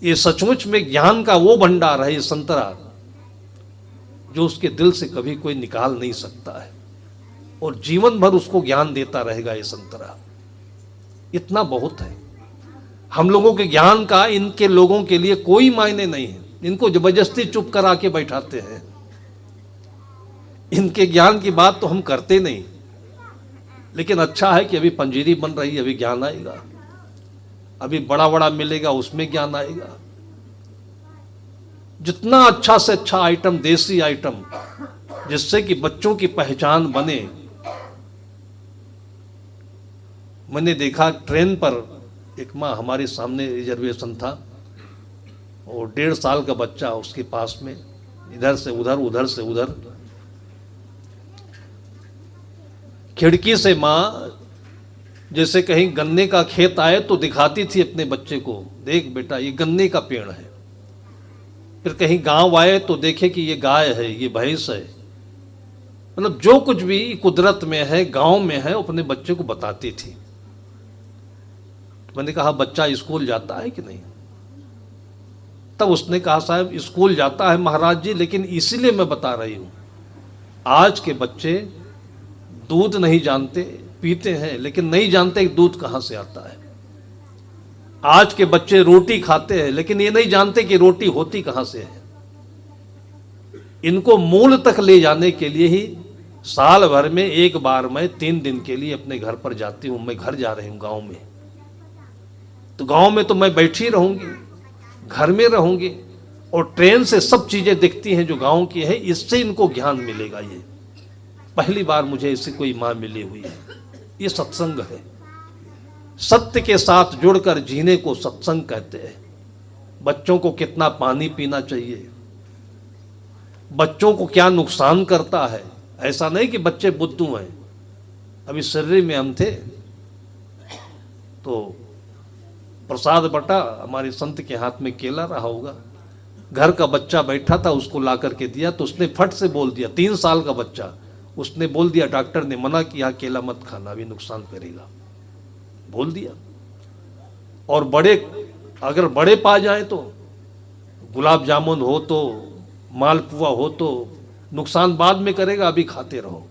Speaker 1: ये सचमुच में ज्ञान का वो भंडार है, ये संतरा, जो उसके दिल से कभी कोई निकाल नहीं सकता है और जीवन भर उसको ज्ञान देता रहेगा ये संतरा। इतना बहुत है। हम लोगों के ज्ञान का इनके लोगों के लिए कोई मायने नहीं है। इनको जबरदस्ती चुप करा के बैठाते हैं। इनके ज्ञान की बात तो हम करते नहीं, लेकिन अच्छा है कि अभी पंजीरी बन रही है, अभी ज्ञान आएगा। अभी बड़ा बड़ा मिलेगा, उसमें ज्ञान आएगा। जितना अच्छा से अच्छा आइटम, देसी आइटम, जिससे कि बच्चों की पहचान बने। मैंने देखा ट्रेन पर एक माँ हमारे सामने, रिजर्वेशन था और 1.5 साल का बच्चा उसके पास में, इधर से उधर, उधर से उधर। खिड़की से माँ जैसे कहीं गन्ने का खेत आए तो दिखाती थी अपने बच्चे को, देख बेटा ये गन्ने का पेड़ है। फिर कहीं गांव आए तो देखे कि ये गाय है, ये भैंस है। मतलब जो कुछ भी कुदरत में है, गांव में है, अपने बच्चे को बताती थी। मैंने कहा बच्चा स्कूल जाता है कि नहीं? तब उसने कहा साहब स्कूल जाता है महाराज जी, लेकिन इसीलिए मैं बता रही हूं, आज के बच्चे दूध नहीं जानते, पीते हैं लेकिन नहीं जानते कि दूध कहां से आता है। आज के बच्चे रोटी खाते हैं लेकिन ये नहीं जानते कि रोटी होती कहां से है। इनको मूल तक ले जाने के लिए ही साल भर में एक बार मैं 3 दिन के लिए अपने घर पर जाती हूं। मैं घर जा रही हूं गांव में, तो गांव में तो मैं बैठी रहूंगी, घर में रहूंगी और ट्रेन से सब चीजें दिखती हैं जो गांव की है। इससे इनको ज्ञान मिलेगा। ये पहली बार मुझे इससे कोई मां मिली हुई है। ये सत्संग है। सत्य के साथ जुड़कर जीने को सत्संग कहते हैं। बच्चों को कितना पानी पीना चाहिए, बच्चों को क्या नुकसान करता है। ऐसा नहीं कि बच्चे बुद्धू हैं। अभी सर्री में हम थे तो प्रसाद बटा, हमारे संत के हाथ में केला रहा होगा, घर का बच्चा बैठा था, उसको ला करके दिया तो उसने फट से बोल दिया, 3 साल का बच्चा, उसने बोल दिया डॉक्टर ने मना किया केला मत खाना, भी नुकसान करेगा, बोल दिया। और बड़े, अगर बड़े पा जाए तो गुलाब जामुन हो तो मालपुआ हो तो नुकसान बाद में करेगा, अभी खाते रहो।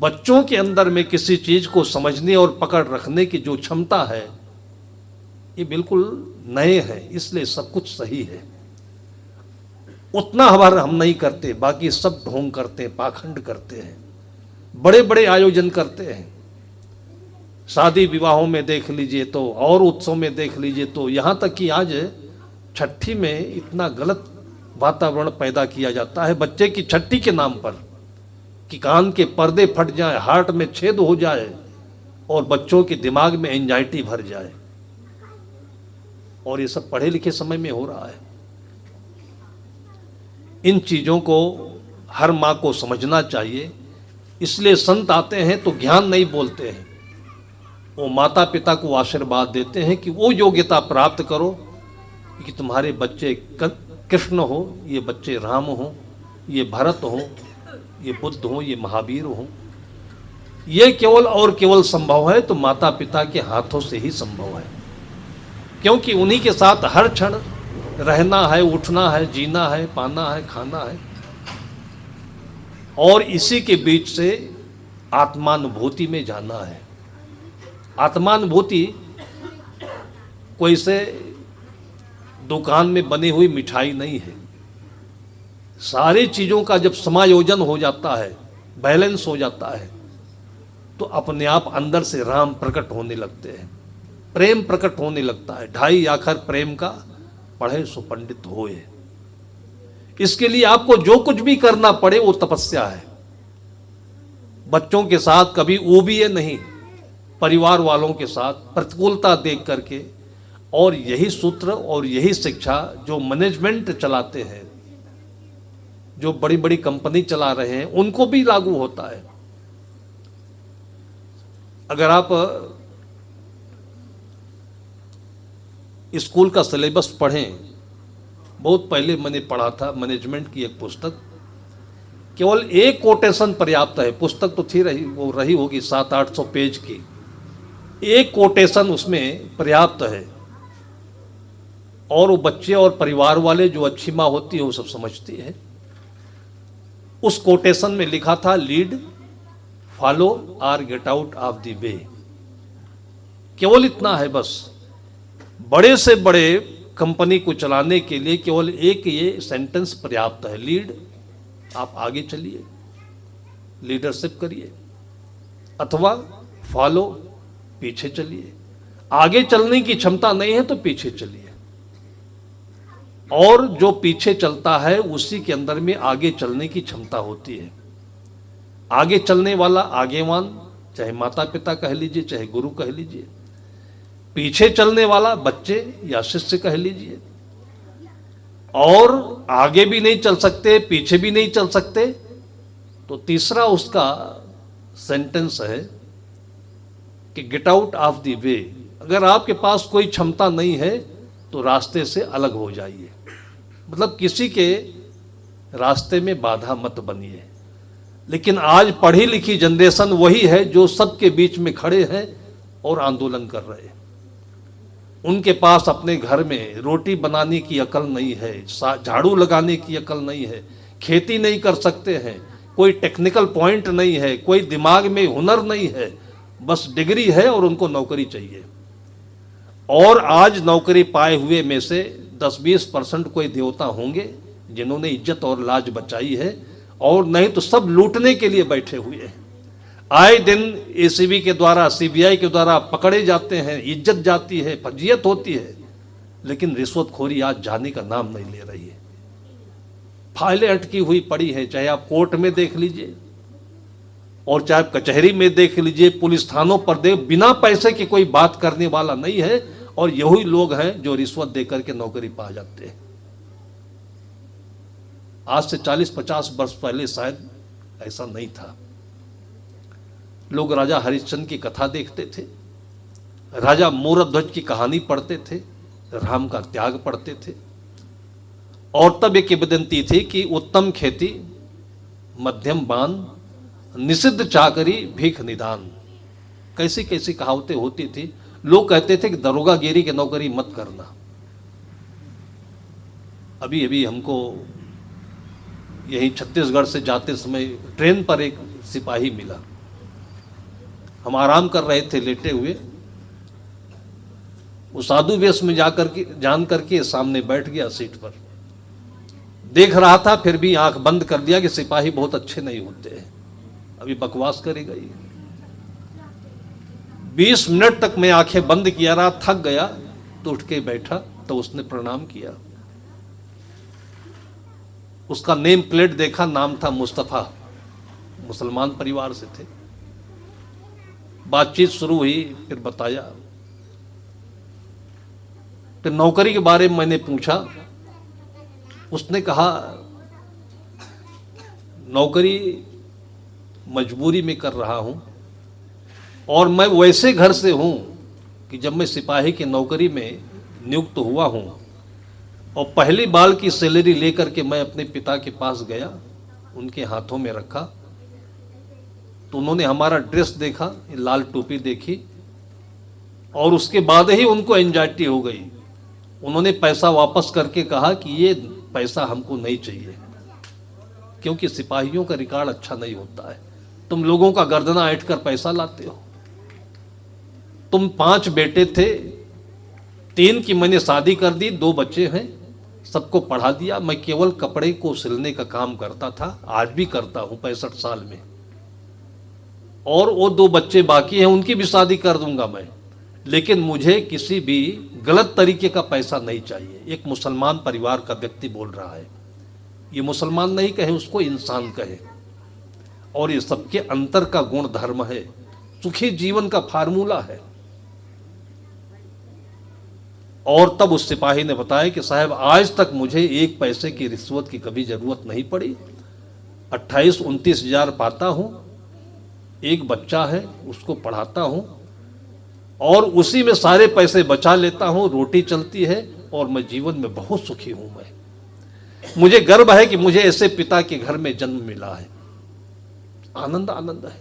Speaker 1: बच्चों के अंदर में किसी चीज को समझने और पकड़ रखने की जो क्षमता है ये बिल्कुल नए हैं, इसलिए सब कुछ सही है। उतना हमारा हम नहीं करते, बाकी सब ढोंग करते हैं, पाखंड करते हैं, बड़े बड़े आयोजन करते हैं। शादी विवाहों में देख लीजिए तो, और उत्सव में देख लीजिए तो, यहाँ तक कि आज छठी में इतना गलत वातावरण पैदा किया जाता है बच्चे की छठी के नाम पर कि कान के पर्दे फट जाए, हार्ट में छेद हो जाए और बच्चों के दिमाग में एंजाइटी भर जाए। और ये सब पढ़े लिखे समय में हो रहा है। इन चीज़ों को हर माँ को समझना चाहिए। इसलिए संत आते हैं तो ज्ञान नहीं बोलते हैं, वो माता पिता को आशीर्वाद देते हैं कि वो योग्यता प्राप्त करो कि तुम्हारे बच्चे कृष्ण हो, ये बच्चे राम हो, ये भरत हो, ये बुद्ध हो, ये महावीर हो। ये केवल और केवल संभव है तो माता पिता के हाथों से ही संभव है, क्योंकि उन्हीं के साथ हर क्षण रहना है, उठना है, जीना है, पाना है, खाना है। और इसी के बीच से आत्मानुभूति में जाना है। आत्मानुभूति कोई से दुकान में बनी हुई मिठाई नहीं है। सारी चीज़ों का जब समायोजन हो जाता है, बैलेंस हो जाता है, तो अपने आप अंदर से राम प्रकट होने लगते हैं, प्रेम प्रकट होने लगता है। 2.5 आखर प्रेम का पढ़े सो पंडित होए। इसके लिए आपको जो कुछ भी करना पड़े वो तपस्या है। बच्चों के साथ कभी ऊबिए नहीं, परिवार वालों के साथ प्रतिकूलता देख करके। और यही सूत्र और यही शिक्षा जो मैनेजमेंट चलाते हैं, जो बड़ी बड़ी कंपनी चला रहे हैं, उनको भी लागू होता है। अगर आप स्कूल का सिलेबस पढ़ें, बहुत पहले मैंने पढ़ा था मैनेजमेंट की एक पुस्तक, केवल एक कोटेशन पर्याप्त है। पुस्तक तो थी रही, वो रही होगी 700-800 पेज की, एक कोटेशन उसमें पर्याप्त है। और वो बच्चे और परिवार वाले, जो अच्छी माँ होती है वो सब समझती है। उस कोटेशन में लिखा था, लीड, फॉलो और get out of the way. केवल इतना है बस। बड़े से बड़े कंपनी को चलाने के लिए केवल एक ये सेंटेंस पर्याप्त है, लीड, आप आगे चलिए, लीडरशिप करिए, अथवा फॉलो, पीछे चलिए। आगे चलने की क्षमता नहीं है तो पीछे चलिए। और जो पीछे चलता है उसी के अंदर में आगे चलने की क्षमता होती है। आगे चलने वाला आगेवान, चाहे माता पिता कह लीजिए, चाहे गुरु कह लीजिए। पीछे चलने वाला बच्चे या शिष्य कह लीजिए। और आगे भी नहीं चल सकते, पीछे भी नहीं चल सकते, तो तीसरा उसका सेंटेंस है कि get out of the way. अगर आपके पास कोई क्षमता नहीं है तो रास्ते से अलग हो जाइए, मतलब किसी के रास्ते में बाधा मत बनिए। लेकिन आज पढ़ी लिखी जनरेशन वही है जो सबके बीच में खड़े हैं और आंदोलन कर रहे हैं। उनके पास अपने घर में रोटी बनाने की अकल नहीं है, झाड़ू लगाने की अकल नहीं है, खेती नहीं कर सकते हैं, कोई टेक्निकल पॉइंट नहीं है, कोई दिमाग में हुनर नहीं है, बस डिग्री है और उनको नौकरी चाहिए। और आज नौकरी पाए हुए में से 10-20% कोई देवता होंगे जिन्होंने इज्जत और लाज बचाई है, और नहीं तो सब लूटने के लिए बैठे हुए हैं। आए दिन एसीबी के द्वारा, सीबीआई के द्वारा पकड़े जाते हैं, इज्जत जाती है, फजीयत होती है, लेकिन रिश्वतखोरी आज जाने का नाम नहीं ले रही है। फाइलें अटकी हुई पड़ी है, चाहे आप कोर्ट में देख लीजिए और चाहे आप कचहरी में देख लीजिए, पुलिस थानों पर देख, बिना पैसे की कोई बात करने वाला नहीं है। और यही लोग हैं जो रिश्वत देकर के नौकरी पा जाते हैं। आज से 40-50 वर्ष पहले शायद ऐसा नहीं था। लोग राजा हरिश्चंद्र की कथा देखते थे, राजा मोरध्वज की कहानी पढ़ते थे, राम का त्याग पढ़ते थे, और तब एक किंवदंती थी कि उत्तम खेती, मध्यम बान, निषिद्ध चाकरी, भीख निदान। कैसी कैसी कहावतें होती थी। लोग कहते थे कि दरोगागिरी की नौकरी मत करना। अभी अभी हमको यही छत्तीसगढ़ से जाते समय ट्रेन पर एक सिपाही मिला। हम आराम कर रहे थे लेटे हुए, वो साधु वेश में जान करके सामने बैठ गया सीट पर। देख रहा था फिर भी आंख बंद कर दिया कि सिपाही बहुत अच्छे नहीं होते हैं, अभी बकवास करेगा ये। 20 मिनट तक मैं आंखें बंद किया रहा, थक गया तो उठ के बैठा, तो उसने प्रणाम किया। उसका नेम प्लेट देखा, नाम था मुस्तफा, मुसलमान परिवार से थे। बातचीत शुरू हुई, फिर बताया। फिर नौकरी के बारे में मैंने पूछा। उसने कहा नौकरी मजबूरी में कर रहा हूं, और मैं वैसे घर से हूं कि जब मैं सिपाही की नौकरी में नियुक्त हुआ हूं और पहली बार की सैलरी लेकर के मैं अपने पिता के पास गया, उनके हाथों में रखा, तो उन्होंने हमारा ड्रेस देखा, लाल टोपी देखी, और उसके बाद ही उनको एंजाइटी हो गई। उन्होंने पैसा वापस करके कहा कि ये पैसा हमको नहीं चाहिए, क्योंकि सिपाहियों का रिकॉर्ड अच्छा नहीं होता है। तुम लोगों का गर्दना ऐंठ कर पैसा लाते हो। तुम 5 बेटे थे, 3 की मैंने शादी कर दी, 2 बच्चे हैं, सबको पढ़ा दिया। मैं केवल कपड़े को सिलने का काम करता था, आज भी करता हूं 65 साल में, और वो 2 बच्चे बाकी हैं, उनकी भी शादी कर दूंगा मैं, लेकिन मुझे किसी भी गलत तरीके का पैसा नहीं चाहिए। एक मुसलमान परिवार का व्यक्ति बोल रहा है। ये मुसलमान नहीं कहे, उसको इंसान कहे, और ये सबके अंतर का गुण धर्म है, सुखी जीवन का फार्मूला है। और तब उस सिपाही ने बताया कि साहब आज तक मुझे 1 पैसे की रिश्वत की कभी जरूरत नहीं पड़ी। 28-29 हजार पाता हूं, 1 बच्चा है उसको पढ़ाता हूं, और उसी में सारे पैसे बचा लेता हूं, रोटी चलती है, और मैं जीवन में बहुत सुखी हूं। मुझे गर्व है कि मुझे ऐसे पिता के घर में जन्म मिला है। आनंद आनंद है,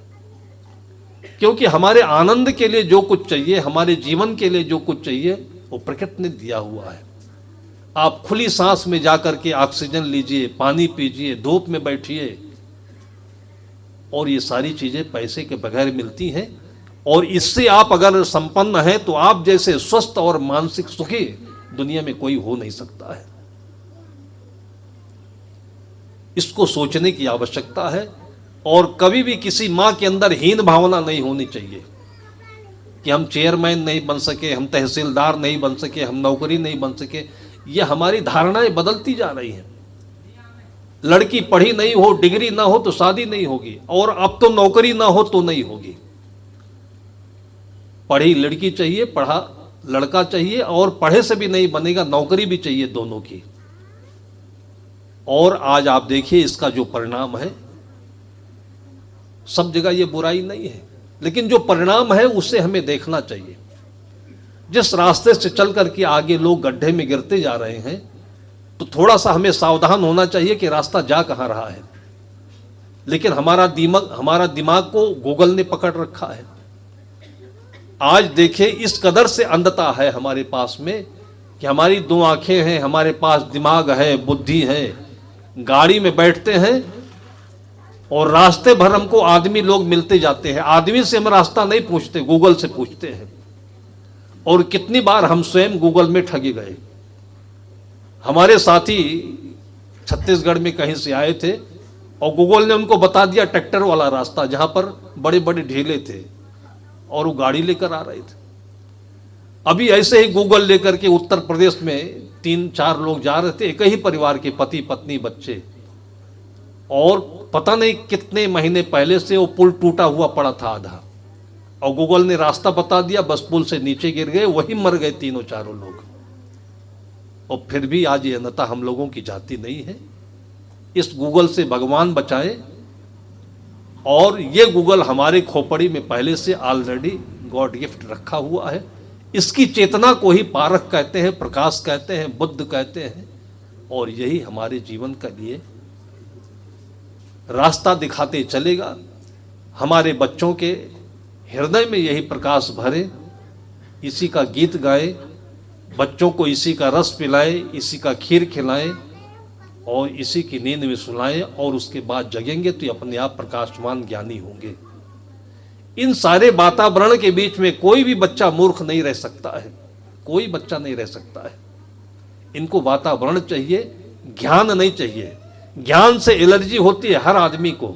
Speaker 1: क्योंकि हमारे आनंद के लिए जो कुछ चाहिए, हमारे जीवन के लिए जो कुछ चाहिए, वो प्रकृति ने दिया हुआ है। आप खुली सांस में जाकर के ऑक्सीजन लीजिए, पानी पीजिए, धूप में बैठिए, और ये सारी चीजें पैसे के बगैर मिलती हैं। और इससे आप अगर संपन्न हैं तो आप जैसे स्वस्थ और मानसिक सुखी दुनिया में कोई हो नहीं सकता है। इसको सोचने की आवश्यकता है, और कभी भी किसी मां के अंदर हीन भावना नहीं होनी चाहिए कि हम चेयरमैन नहीं बन सके, हम तहसीलदार नहीं बन सके, हम नौकरी नहीं बन सके। ये हमारी धारणाएं बदलती जा रही हैं। लड़की पढ़ी नहीं हो, डिग्री ना हो तो शादी नहीं होगी, और अब तो नौकरी ना हो तो नहीं होगी। पढ़ी लड़की चाहिए, पढ़ा लड़का चाहिए, और पढ़े से भी नहीं बनेगा, नौकरी भी चाहिए, दोनों की। और आज आप देखिए इसका जो परिणाम है, सब जगह ये बुराई नहीं है, लेकिन जो परिणाम है उसे हमें देखना चाहिए। जिस रास्ते से चल करके आगे लोग गड्ढे में गिरते जा रहे हैं, तो थोड़ा सा हमें सावधान होना चाहिए कि रास्ता जा कहां रहा है। लेकिन हमारा दिमाग को गूगल ने पकड़ रखा है। आज देखिए इस कदर से अंधता है हमारे पास में कि हमारी 2 आंखें हैं, हमारे पास दिमाग है, बुद्धि है, गाड़ी में बैठते हैं और रास्ते भर हमको आदमी लोग मिलते जाते हैं। आदमी से हम रास्ता नहीं पूछते, गूगल से पूछते हैं। और कितनी बार हम स्वयं गूगल में ठगे गए। हमारे साथी छत्तीसगढ़ में कहीं से आए थे और गूगल ने उनको बता दिया ट्रैक्टर वाला रास्ता, जहां पर बड़े बड़े ढीले थे, और वो गाड़ी लेकर आ रहे थे। अभी ऐसे ही गूगल लेकर के उत्तर प्रदेश में 3-4 लोग जा रहे थे, एक ही परिवार के पति पत्नी बच्चे, और पता नहीं कितने महीने पहले से वो पुल टूटा हुआ पड़ा था आधा, और गूगल ने रास्ता बता दिया, बस पुल से नीचे गिर गए, वही मर गए 3-4 लोग। और फिर भी आज ये अंधता हम लोगों की जाती नहीं है। इस गूगल से भगवान बचाए। और ये गूगल हमारे खोपड़ी में पहले से ऑलरेडी गॉड गिफ्ट रखा हुआ है। इसकी चेतना को ही पारख कहते हैं, प्रकाश कहते हैं, बुद्ध कहते हैं। और यही हमारे जीवन के लिए रास्ता दिखाते चलेगा। हमारे बच्चों के हृदय में यही प्रकाश भरे, इसी का गीत गाए, बच्चों को इसी का रस पिलाए, इसी का खीर खिलाएं और इसी की नींद में सुलाएं। और उसके बाद जगेंगे तो ये अपने आप प्रकाशमान ज्ञानी होंगे। इन सारे वातावरण के बीच में कोई भी बच्चा मूर्ख नहीं रह सकता है, कोई बच्चा नहीं रह सकता है। इनको वातावरण चाहिए, ज्ञान नहीं चाहिए। ज्ञान से एलर्जी होती है हर आदमी को।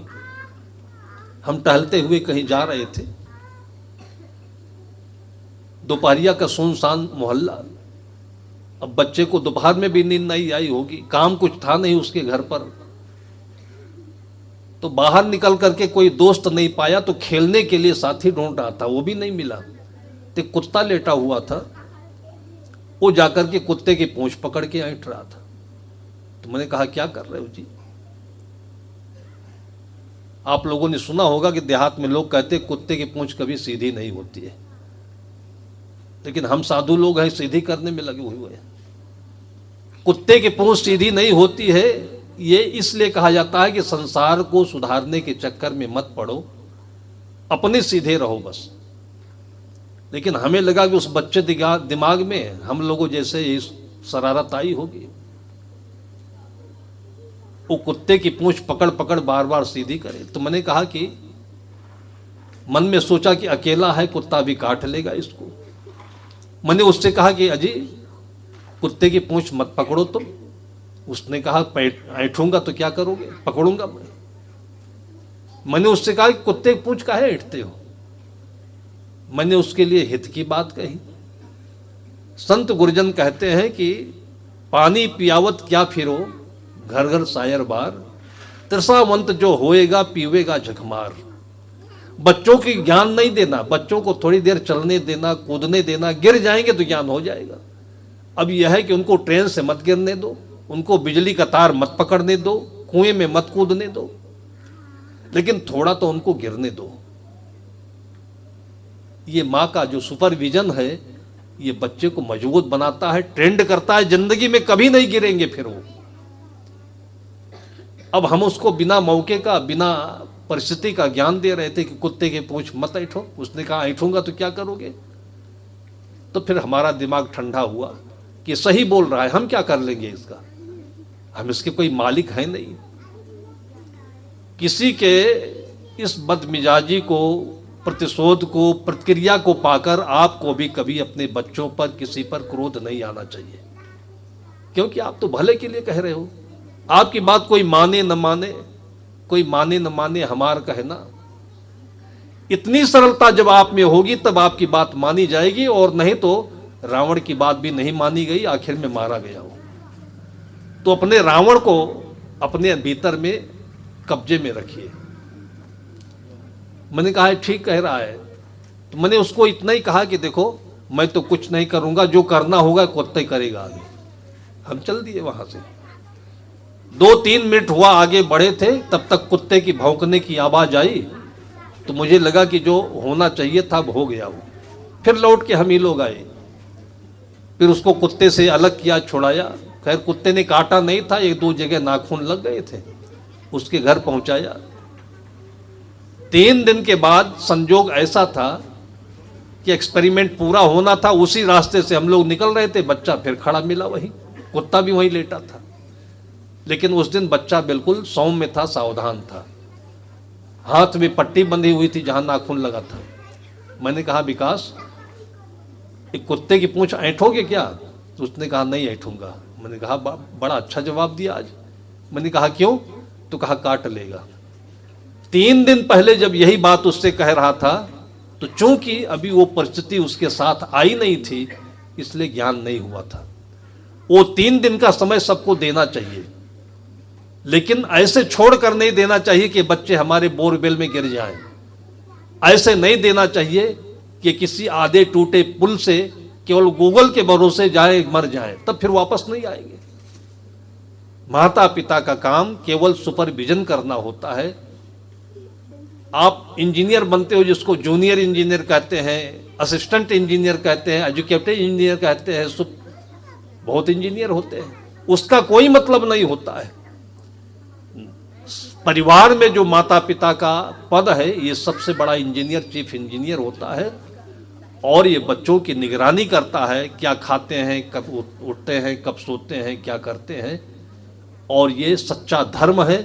Speaker 1: हम टहलते हुए कहीं जा रहे थे, दोपहरिया का सुनसान मोहल्ला। अब बच्चे को दोपहर में भी नींद नहीं आई होगी, काम कुछ था नहीं उसके घर पर, तो बाहर निकल करके कोई दोस्त नहीं पाया, तो खेलने के लिए साथी ढूंढ रहा था, वो भी नहीं मिला। तो कुत्ता लेटा हुआ था, वो जाकर के कुत्ते की पूंछ पकड़ के ऐंठ रहा था। तो मैंने कहा क्या कर रहे हो जी? आप लोगों ने सुना होगा कि देहात में लोग कहते कुत्ते की पूंछ कभी सीधी नहीं होती है, लेकिन हम साधु लोग हैं सीधी करने में लगे हुए हैं। कुत्ते की पूंछ सीधी नहीं होती है, ये इसलिए कहा जाता है कि संसार को सुधारने के चक्कर में मत पड़ो, अपने सीधे रहो बस। लेकिन हमें लगा कि उस बच्चे दिमाग में हम लोगों जैसे ही शरारत आई होगी। वो कुत्ते की पूंछ पकड़ पकड़ बार बार सीधी करे। तो मैंने कहा कि मन में सोचा कि अकेला है, कुत्ता भी काट लेगा इसको। मैंने उससे कहा कि अजी कुत्ते की पूंछ मत पकड़ो तुम। उसने कहा ऐंठूंगा तो क्या करोगे? पकड़ूंगा मैं। मैंने उससे कहा कि कुत्ते की पूंछ काहे ऐंठते हो? मैंने उसके लिए हित की बात कही। संत गुरुजन कहते हैं कि पानी पियावत क्या फिरो, घर घर शायर बार, तृषावंत जो होएगा पीवेगा झकमार। बच्चों की ज्ञान नहीं देना, बच्चों को थोड़ी देर चलने देना, कूदने देना, गिर जाएंगे तो ज्ञान हो जाएगा। अब यह है कि उनको ट्रेन से मत गिरने दो, उनको बिजली का तार मत पकड़ने दो, कुएं में मत कूदने दो, लेकिन थोड़ा तो उनको गिरने दो। ये माँ का जो सुपरविजन है, ये बच्चे को मजबूत बनाता है, ट्रेंड करता है, जिंदगी में कभी नहीं गिरेंगे फिर वो। अब हम उसको बिना मौके का, बिना परिस्थिति का ज्ञान दे रहे थे कि कुत्ते की पूंछ मत ऐठो। उसने कहा ऐठूंगा तो क्या करोगे? तो फिर हमारा दिमाग ठंडा हुआ कि सही बोल रहा है, हम क्या कर लेंगे इसका? हम इसके कोई मालिक हैं नहीं। किसी के इस बदमिजाजी को, प्रतिशोध को, प्रतिक्रिया को पाकर आपको भी कभी अपने बच्चों पर, किसी पर क्रोध नहीं आना चाहिए, क्योंकि आप तो भले के लिए कह रहे हो। आपकी बात कोई माने न माने, कोई माने न माने, हमार कहना। इतनी सरलता जब आप में होगी तब आपकी बात मानी जाएगी, और नहीं तो रावण की बात भी नहीं मानी गई, आखिर में मारा गया वो। तो अपने रावण को अपने भीतर में कब्जे में रखिए। मैंने कहा ठीक कह रहा है। तो मैंने उसको इतना ही कहा कि देखो मैं तो कुछ नहीं करूंगा, जो करना होगा कुत्ता ही करेगा आगे। हम चल दिए वहां से। 2-3 मिनट हुआ आगे बढ़े थे, तब तक कुत्ते की भौंकने की आवाज आई। तो मुझे लगा कि जो होना चाहिए था वो हो गया वो। फिर लौट के हम ही लोग आए, फिर उसको कुत्ते से अलग किया, छुड़ाया। खैर कुत्ते ने काटा नहीं था, 1-2 जगह नाखून लग गए थे। उसके घर पहुंचाया। 3 दिन के बाद संजोग ऐसा था कि एक्सपेरिमेंट पूरा होना था। उसी रास्ते से हम लोग निकल रहे थे, बच्चा फिर खड़ा मिला वहीं, कुत्ता भी वहीं लेटा था। लेकिन उस दिन बच्चा बिल्कुल सौम्य था, सावधान था। हाथ में पट्टी बंधी हुई थी जहां नाखून लगा था। मैंने कहा विकास एक कुत्ते की पूंछ ऐंठोगे क्या? तो उसने कहा नहीं ऐंठूंगा। मैंने कहा बड़ा अच्छा जवाब दिया आज। मैंने कहा क्यों? तो कहा काट लेगा। 3 दिन पहले जब यही बात उससे कह रहा था, तो चूंकि अभी वो परिस्थिति उसके साथ आई नहीं थी, इसलिए ज्ञान नहीं हुआ था। वो 3 दिन का समय सबको देना चाहिए, लेकिन ऐसे छोड़ कर नहीं देना चाहिए कि बच्चे हमारे बोरवेल में गिर जाएं। ऐसे नहीं देना चाहिए कि किसी आधे टूटे पुल से केवल गूगल के भरोसे जाए मर जाए, तब फिर वापस नहीं आएंगे। माता पिता का काम केवल सुपरविजन करना होता है। आप इंजीनियर बनते हो, जिसको जूनियर इंजीनियर कहते हैं, असिस्टेंट इंजीनियर कहते हैं, एजुकेटिव इंजीनियर कहते हैं, बहुत इंजीनियर होते हैं, उसका कोई मतलब नहीं होता है। परिवार में जो माता पिता का पद है, ये सबसे बड़ा इंजीनियर, चीफ इंजीनियर होता है। और ये बच्चों की निगरानी करता है, क्या खाते हैं, कब उठते हैं, कब सोते हैं, क्या करते हैं। और ये सच्चा धर्म है।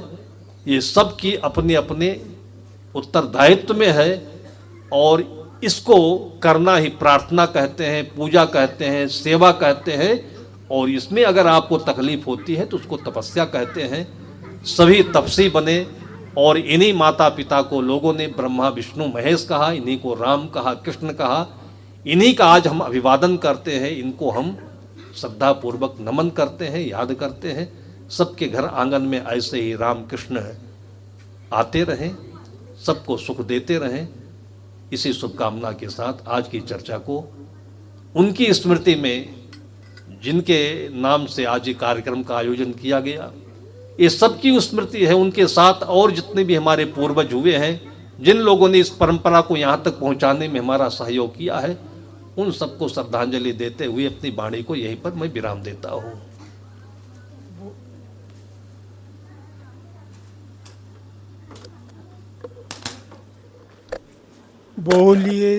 Speaker 1: ये सब की अपने अपने उत्तरदायित्व में है। और इसको करना ही प्रार्थना कहते हैं, पूजा कहते हैं, सेवा कहते हैं। और इसमें अगर आपको तकलीफ होती है तो उसको तपस्या कहते हैं। सभी तपसी बने और इन्हीं माता पिता को लोगों ने ब्रह्मा विष्णु महेश कहा, इन्हीं को राम कहा, कृष्ण कहा। इन्हीं का आज हम अभिवादन करते हैं, इनको हम श्रद्धापूर्वक नमन करते हैं, याद करते हैं। सबके घर आंगन में ऐसे ही राम कृष्ण आते रहें, सबको सुख देते रहें। इसी शुभकामना के साथ आज की चर्चा को उनकी स्मृति में, जिनके नाम से आज ये कार्यक्रम का आयोजन किया गया, ये सबकी स्मृति है। उनके साथ और जितने भी हमारे पूर्वज हुए हैं, जिन लोगों ने इस परंपरा को यहाँ तक पहुँचाने में हमारा सहयोग किया है, उन सबको श्रद्धांजलि देते हुए अपनी वाणी को यहीं पर मैं विराम देता हूँ।
Speaker 2: बोलिए